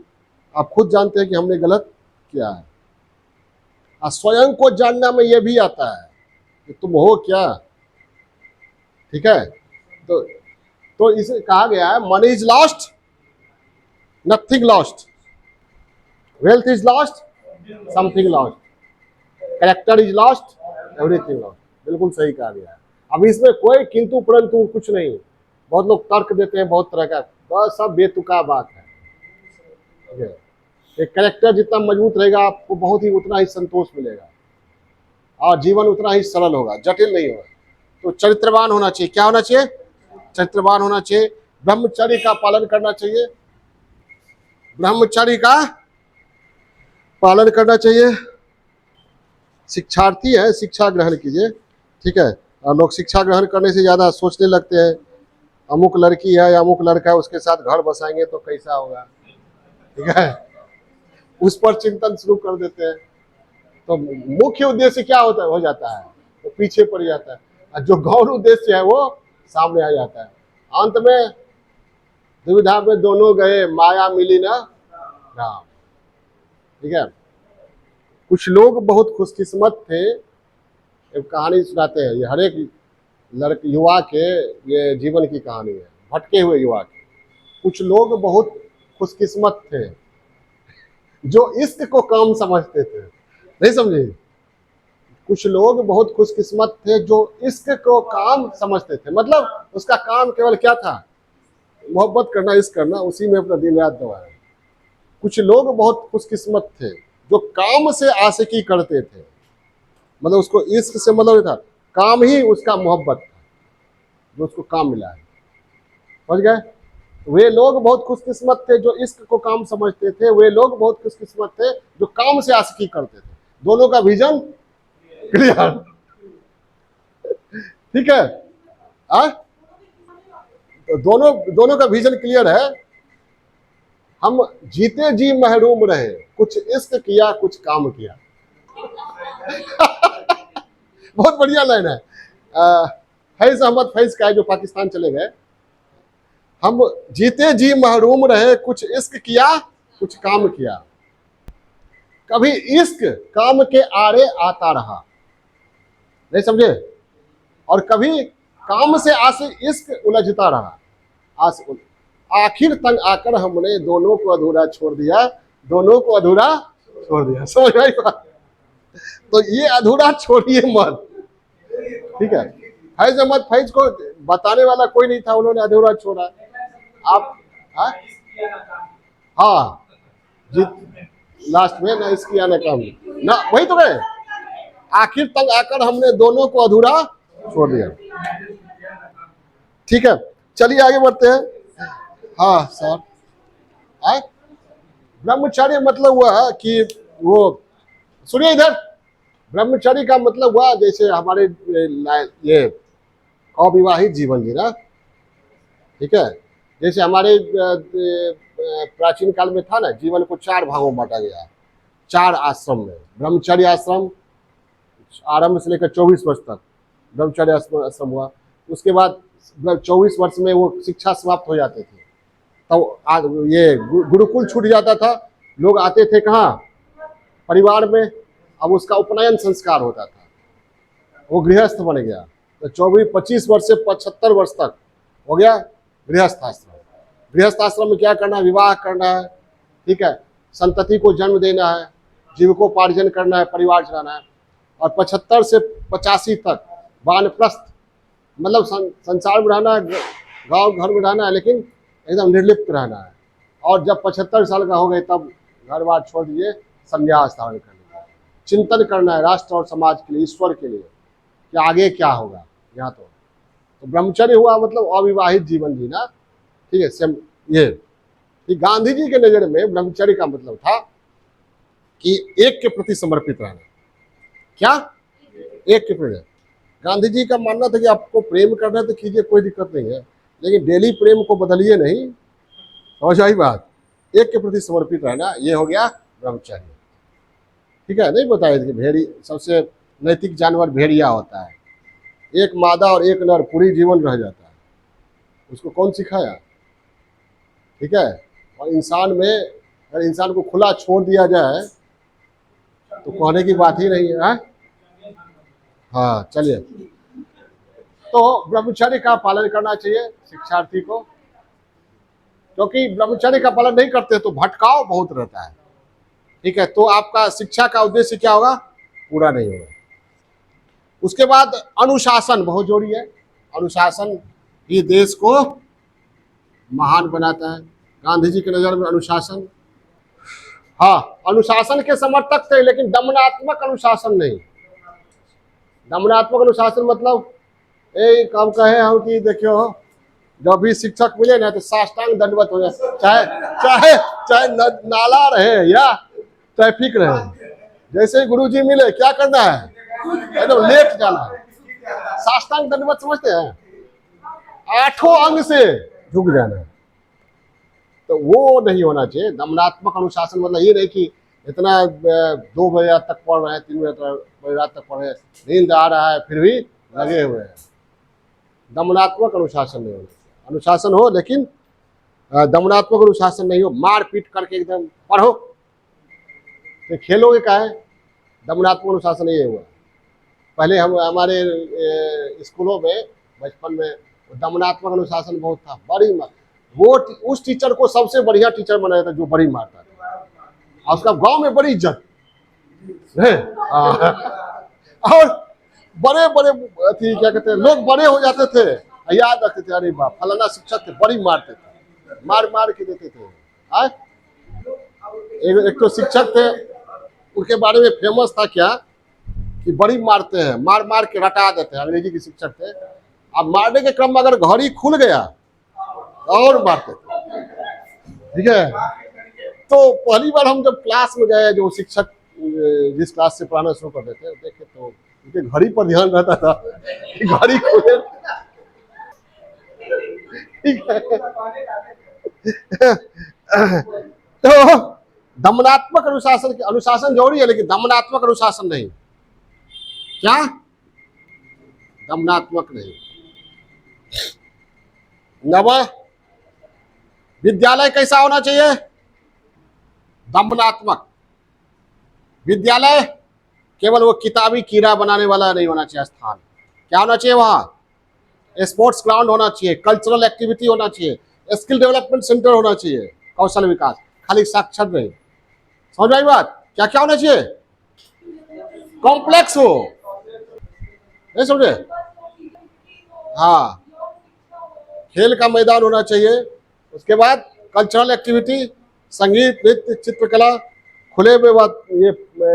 आप खुद जानते हैं कि हमने गलत किया है। और स्वयं को जानना में यह भी आता है कि तुम हो क्या, ठीक है। तो इसे कहा गया है, money is lost, nothing lost, wealth is lost, something lost, character is lost, everything lost. बिल्कुल सही कहा गया है। अब इसमें कोई किंतु परंतु कुछ नहीं। बहुत लोग तर्क देते हैं बहुत तरह का, बस सब बेतुका बात है, ठीक है। एक कैरेक्टर जितना मजबूत रहेगा आपको बहुत ही उतना ही संतोष मिलेगा और जीवन उतना ही सरल होगा, जटिल नहीं होगा। तो चरित्रवान होना चाहिए। क्या होना चाहिए? चरित्रवान होना चाहिए। ब्रह्मचर्य का पालन करना चाहिए, ब्रह्मचर्य का पालन करना चाहिए। शिक्षार्थी है, शिक्षा ग्रहण कीजिए, ठीक है। और लोग शिक्षा ग्रहण करने से ज्यादा सोचने लगते हैं, अमुक लड़की है या अमुक लड़का है उसके साथ घर बसाएंगे तो कैसा होगा, ठीक है। उस पर चिंतन शुरू कर देते हैं। तो मुख्य उद्देश्य क्या होता है, हो जाता है तो पीछे पड़ जाता है, और जो गौण उद्देश्य है वो सामने आ जाता है। अंत में दुविधा में दोनों गए, माया मिली ना राम, ठीक है। कुछ लोग बहुत खुशकिस्मत थे। एक कहानी सुनाते हैं, ये हर एक लड़के युवा के ये जीवन की कहानी है, भटके हुए युवा की। कुछ लोग बहुत खुशकिस्मत थे जो इश्क को काम समझते थे, नहीं समझे? कुछ लोग बहुत खुशकिस्मत थे जो इश्क को काम समझते थे, मतलब उसका काम केवल क्या था, मोहब्बत करना, इश्क करना, उसी में अपना दिन रात दबाया। कुछ लोग बहुत खुशकिस्मत थे जो काम से आशिकी करते थे, मतलब उसको इश्क से मतलब था, काम ही उसका मोहब्बत था, जो उसको काम मिला है, समझ गए। वे लोग बहुत खुशकिस्मत थे जो इश्क को काम समझते थे, वे लोग बहुत खुशकिस्मत थे जो काम से आशिकी करते थे। दोनों का विजन क्लियर, ठीक है। तो दोनों का विजन क्लियर है। हम जीते जी महरूम रहे, कुछ इश्क किया कुछ काम किया। बहुत बढ़िया लाइन है। फैज अहमद फैज का है जो पाकिस्तान चले गए। हम जीते जी महरूम रहे, कुछ इश्क किया कुछ काम किया। कभी इश्क काम के आड़े आता रहा, नहीं समझे, और कभी काम से आशिक इश्क उलझता रहा। आखिर तक आकर हमने दोनों को अधूरा छोड़ दिया, दोनों को अधूरा छोड़ दिया। समझ आई बात? तो ये अधूरा छोड़िए मत, ठीक है। फैज अहमद फैज को बताने वाला कोई नहीं था, उन्होंने अधूरा छोड़ा। आप हाँ जी, लास्ट में ना इसकी आने काम ना, वही तो गए। आखिर तक आकर हमने दोनों को अधूरा छोड़ दिया, ठीक है। चलिए आगे बढ़ते हैं। हाँ सर, ब्रह्मचर्य मतलब हुआ कि वो, सुनिए इधर, ब्रह्मचर्य का मतलब हुआ जैसे हमारे ये अविवाहित जीवन जीना, ठीक है। जैसे हमारे प्राचीन काल में था ना, जीवन को 4 भागों में बांटा गया, 4 आश्रम में। ब्रह्मचर्य आश्रम आरंभ से लेकर 24 वर्ष तक ब्रह्मचर्य आश्रम हुआ। उसके बाद 24 वर्ष में वो शिक्षा समाप्त हो जाते थे, तब ये गुरुकुल छूट जाता था, लोग आते थे कहाँ, परिवार में। अब उसका उपनयन संस्कार होता था, वो गृहस्थ बन गया। तो 24-25 वर्ष से 75 वर्ष तक हो गया गृहस्थ आश्रम। गृहस्थ आश्रम में क्या करना है, विवाह करना है, ठीक है, संतति को जन्म देना है, जीविकोपार्जन करना है, परिवार चलाना है। और 75 से 85 तक वानप्रस्थ, मतलब संसार में रहना है, गांव घर में रहना है, लेकिन एकदम निर्लिप्त रहना है। और जब 75 साल का हो गए तब घर बार छोड़ दीजिए, संन्यास धारण कर लीजिए। चिंतन करना है राष्ट्र और समाज के लिए, ईश्वर के लिए, कि आगे क्या होगा। यहाँ तो ब्रह्मचर्य हुआ मतलब अविवाहित जीवन जीना, ठीक है। सेम ये गांधी जी के नजर में ब्रह्मचर्य का मतलब था कि एक के प्रति समर्पित रहना। क्या? एक के प्रति। गांधी जी का मानना था कि आपको प्रेम करना है तो कीजिए, कोई दिक्कत नहीं है, लेकिन डेली प्रेम को बदलिए नहीं। समझ आई बात? एक के प्रति समर्पित रहना, ये हो गया ब्रह्मचर्य, ठीक है। नहीं बताया कि भेड़ी सबसे नैतिक जानवर भेड़िया होता है, एक मादा और एक नर पूरी जीवन रह जाता है, उसको कौन सिखाया, ठीक है। और इंसान में अगर इंसान को खुला छोड़ दिया जाए तो कहने की बात ही नहीं है। हाँ चलिए, तो ब्रह्मचर्य का पालन करना चाहिए शिक्षार्थी को, क्योंकि ब्रह्मचर्य का पालन नहीं करते तो भटकाव बहुत रहता है, ठीक है। तो आपका शिक्षा का उद्देश्य क्या होगा, पूरा नहीं होगा। उसके बाद अनुशासन बहुत जरूरी है। अनुशासन ही देश को महान बनाता है। गांधी जी की नजर में अनुशासन, हाँ, अनुशासन के समर्थक थे, लेकिन दमनात्मक अनुशासन नहीं। दमनात्मक अनुशासन मतलब एक हम कहे हम कि देखियो, जब भी शिक्षक मिले ना तो साष्टांग दंडवत हो जाए, चाहे चाहे चाहे नाला रहे या ट्रैफिक रहे। जैसे ही गुरुजी मिले क्या करना है, एकदम लेट जाना है, साष्टांग दंडवत समझते हैं, 8 अंग से झुक जाना है। तो वो नहीं होना चाहिए। दमनात्मक अनुशासन मतलब ये नहीं कि इतना 2 बजे तक पढ़ रहे हैं, 3 बजे रात तक पढ़ रहे हैं, नींद आ रहा है फिर भी लगे हुए हैं। दमनात्मक अनुशासन नहीं होना चाहिए। अनुशासन हो लेकिन दमनात्मक अनुशासन नहीं हो, मार पीट करके एकदम पढ़ो तो खेलोगे का है। दमनात्मक अनुशासन ये हुआ। पहले हम हमारे स्कूलों में बचपन में दमनात्मक अनुशासन बहुत था, बड़ी वो उस टीचर को सबसे बढ़िया टीचर बनाया था जो बड़ी मारता था, और उसका गांव में बड़ी इज्जत है। और बड़े बड़े क्या कहते हैं, लोग बड़े हो जाते थे, याद रखते थे, अरे बाप फलाना शिक्षक थे, बड़ी मारते थे, मार मार के देते थे। एक तो शिक्षक थे, उनके बारे में फेमस था क्या कि बड़ी मारते हैं, मार मार के रटा देते हैं। अंग्रेजी के शिक्षक थे। अब मारने के क्रम में अगर घड़ी खुल गया और मारते थे, ठीक है। तो पहली बार हम जब क्लास में गए, जो शिक्षक जिस क्लास से पढ़ाना शुरू कर देते देखे तो उनके घड़ी पर ध्यान रहता था कि घड़ी खुले, ठीक है। तो दमनात्मक अनुशासन जरूरी है, लेकिन दमनात्मक अनुशासन नहीं। क्या? दमनात्मक नहीं। नवा विद्यालय कैसा होना चाहिए? दमनात्मक। विद्यालय केवल वो किताबी कीड़ा बनाने वाला नहीं होना चाहिए स्थान। क्या होना चाहिए वहां? स्पोर्ट्स ग्राउंड होना चाहिए, कल्चरल एक्टिविटी होना चाहिए, स्किल डेवलपमेंट सेंटर होना चाहिए, कौशल विकास, खाली साक्षर नहीं। समझ आई बात? क्या क्या होना चाहिए? कॉम्प्लेक्स हो, नहीं समझे? हाँ, खेल का मैदान होना चाहिए। उसके बाद कल्चरल एक्टिविटी, संगीत, नृत्य, चित्रकला, खुले में ये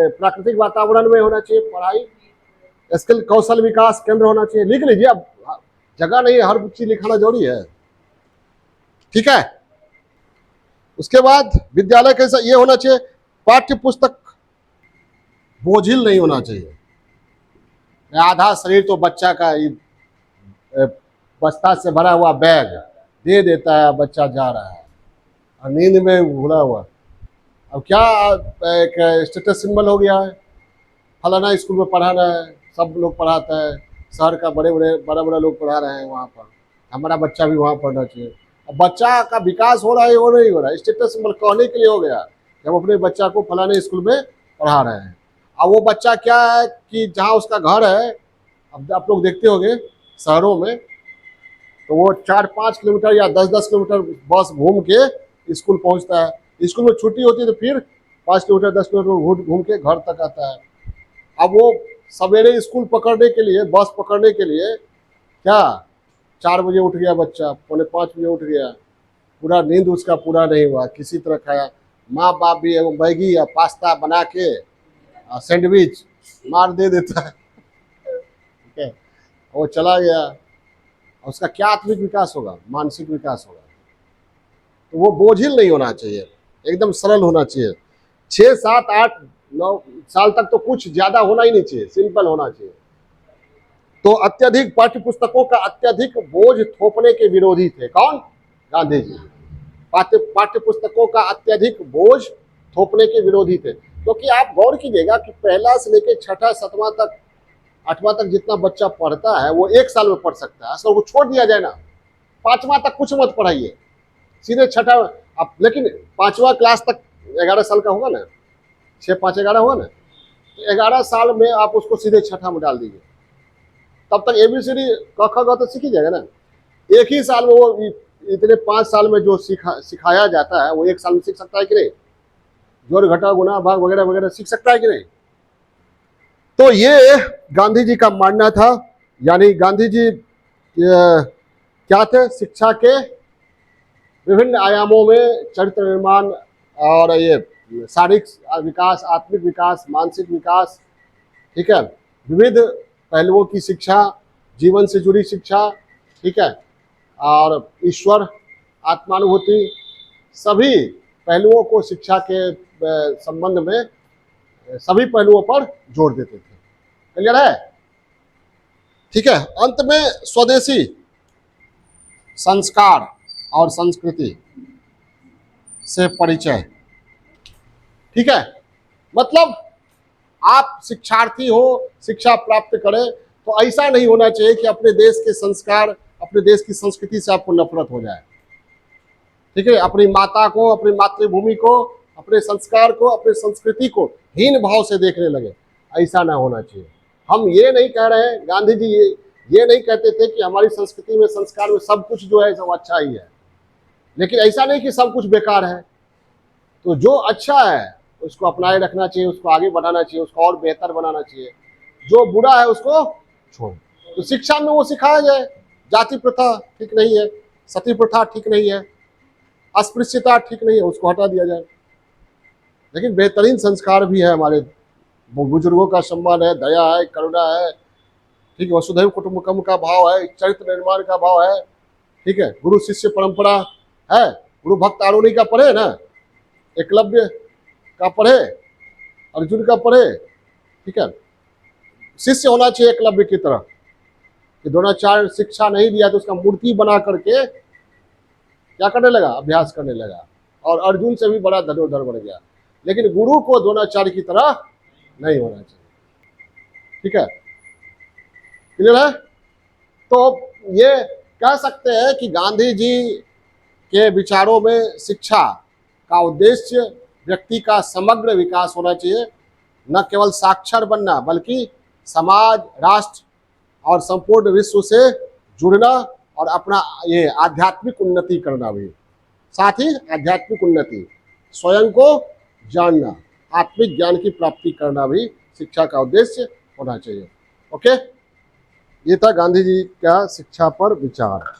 प्राकृतिक वातावरण में होना चाहिए पढ़ाई, स्किल कौशल विकास केंद्र होना चाहिए। लिख लीजिए, अब जगह नहीं है, हर चीज लिखाना जरूरी है, ठीक है। उसके बाद विद्यालय कैसा ये होना चाहिए, पाठ्य पुस्तक बोझिल नहीं होना चाहिए। आधा शरीर तो बच्चा का बस्ता से भरा हुआ बैग दे देता है, बच्चा जा रहा है और नींद में भूला हुआ। अब क्या एक स्टेटस सिंबल हो गया है, फलाना स्कूल में पढ़ाना है, सब लोग पढ़ाता है, शहर का बड़े बड़ा लोग पढ़ा रहे हैं वहाँ पर, हमारा बच्चा भी वहाँ पढ़ना चाहिए। अब बच्चा का विकास हो रहा है, वो नहीं हो रहा है, स्टेटस सिंबल कहने के लिए हो गया, कि हम अपने बच्चा को फलाने स्कूल में पढ़ा रहे हैं। अब वो बच्चा क्या है कि जहाँ उसका घर है, अब आप लोग देखते होंगे शहरों में, तो वो 4-5 किलोमीटर या 10-10 किलोमीटर बस घूम के स्कूल पहुंचता है। स्कूल में छुट्टी होती है तो फिर 5 किलोमीटर 10 किलोमीटर घूम के घर तक आता है। अब वो सवेरे स्कूल पकड़ने के लिए, बस पकड़ने के लिए क्या 4 बजे उठ गया बच्चा, 4:45 बजे उठ गया, पूरा नींद उसका पूरा नहीं हुआ, किसी तरह खाया। माँ बाप भी वो मैगी या पास्ता बना के सैंडविच मार दे देता है, ठीक है, वो चला गया। उसका क्या आत्मिक विकास होगा, मानसिक विकास होगा। तो वो बोझिल नहीं होना चाहिए, एकदम सरल होना चाहिए। 6, 7, 8, 9 साल तक तो कुछ ज्यादा होना ही नहीं चाहिए, सिंपल होना चाहिए। तो अत्यधिक पाठ्य पुस्तकों का अत्यधिक बोझ थोपने के विरोधी थे कौन? गांधी जी। पाठ्य पुस्तकों का अत्यधिक बोझ थोपने के विरोधी थे, क्योंकि आप गौर कीजिएगा कि पहला से लेकर 6ठा 7वां तक 8वां तक जितना बच्चा पढ़ता है वो 1 साल में पढ़ सकता है। असल वो छोड़ दिया जाए ना, 5वां तक कुछ मत पढ़ाइए, सीधे 6ठा। अब लेकिन 5वां क्लास तक 11 साल का होगा ना, 6, 5, 11 होगा ना, तो 11 साल में आप उसको सीधे 6ठा में डाल दीजिए, तब तक ABCD क ख ग तो सीख ही जाएगा ना। एक ही साल में वो इतने 5 साल में जो सिखाया जाता है वो 1 साल में सीख सकता है कि नहीं? जोड़ घटा गुना भाग वगैरह वगैरह सीख सकता है कि नहीं? तो ये गांधी जी का मानना था। यानी गांधी जी क्या थे? शिक्षा के विभिन्न आयामों में चरित्र निर्माण और ये शारीरिक विकास, आत्मिक विकास, मानसिक विकास, ठीक है, विविध पहलुओं की शिक्षा, जीवन से जुड़ी शिक्षा, ठीक है, और ईश्वर, आत्मानुभूति, सभी पहलुओं को शिक्षा के संबंध में सभी पहलुओं पर जोर देते थे। क्लियर है? ठीक है। अंत में स्वदेशी संस्कार और संस्कृति से परिचय। ठीक है, मतलब आप शिक्षार्थी हो, शिक्षा प्राप्त करें तो ऐसा नहीं होना चाहिए कि अपने देश के संस्कार, अपने देश की संस्कृति से आपको नफरत हो जाए। ठीक है, अपनी माता को, अपनी मातृभूमि को, अपने संस्कार को, अपनी संस्कृति को हीन भाव से देखने लगे, ऐसा ना होना चाहिए। हम ये नहीं कह रहे हैं, गांधी जी ये नहीं कहते थे कि हमारी संस्कृति में, संस्कार में सब कुछ जो है सब अच्छा ही है, लेकिन ऐसा नहीं कि सब कुछ बेकार है। तो जो अच्छा है उसको अपनाए रखना चाहिए, उसको आगे बढ़ाना चाहिए, उसको और बेहतर बनाना चाहिए। जो बुरा है उसको छोड़। तो शिक्षा में वो सिखाया जाए, जाति प्रथा ठीक नहीं है, सती प्रथा ठीक नहीं है, अस्पृश्यता ठीक नहीं है, उसको हटा दिया जाए। लेकिन बेहतरीन संस्कार भी है, हमारे बुजुर्गों का सम्मान है, दया है, करुणा है, ठीक है, वसुधैव कुटुंबकम का भाव है, चरित्र निर्माण का भाव है, ठीक है, गुरु शिष्य परंपरा है। गुरु भक्त आरोही का पढ़े ना, एकलव्य का पढ़े, अर्जुन का पढ़े, ठीक है, शिष्य होना चाहिए एकलव्य की तरह, कि द्रोणाचार्य शिक्षा नहीं दिया तो उसका मूर्ति बना करके क्या करने लगा? अभ्यास करने लगा, और अर्जुन से भी बड़ा धनुर्धर बन गया। लेकिन गुरु को द्रोणाचार्य की तरह नहीं होना चाहिए। ठीक है, क्लियर है? तो ये कह सकते हैं कि गांधी जी के विचारों में शिक्षा का उद्देश्य व्यक्ति का समग्र विकास होना चाहिए, न केवल साक्षर बनना, बल्कि समाज, राष्ट्र और संपूर्ण विश्व से जुड़ना और अपना ये आध्यात्मिक उन्नति करना भी। साथ ही आध्यात्मिक उन्नति, स्वयं को जानना, आत्मिक ज्ञान की प्राप्ति करना भी शिक्षा का उद्देश्य होना चाहिए। ओके, ये था गांधी जी का शिक्षा पर विचार।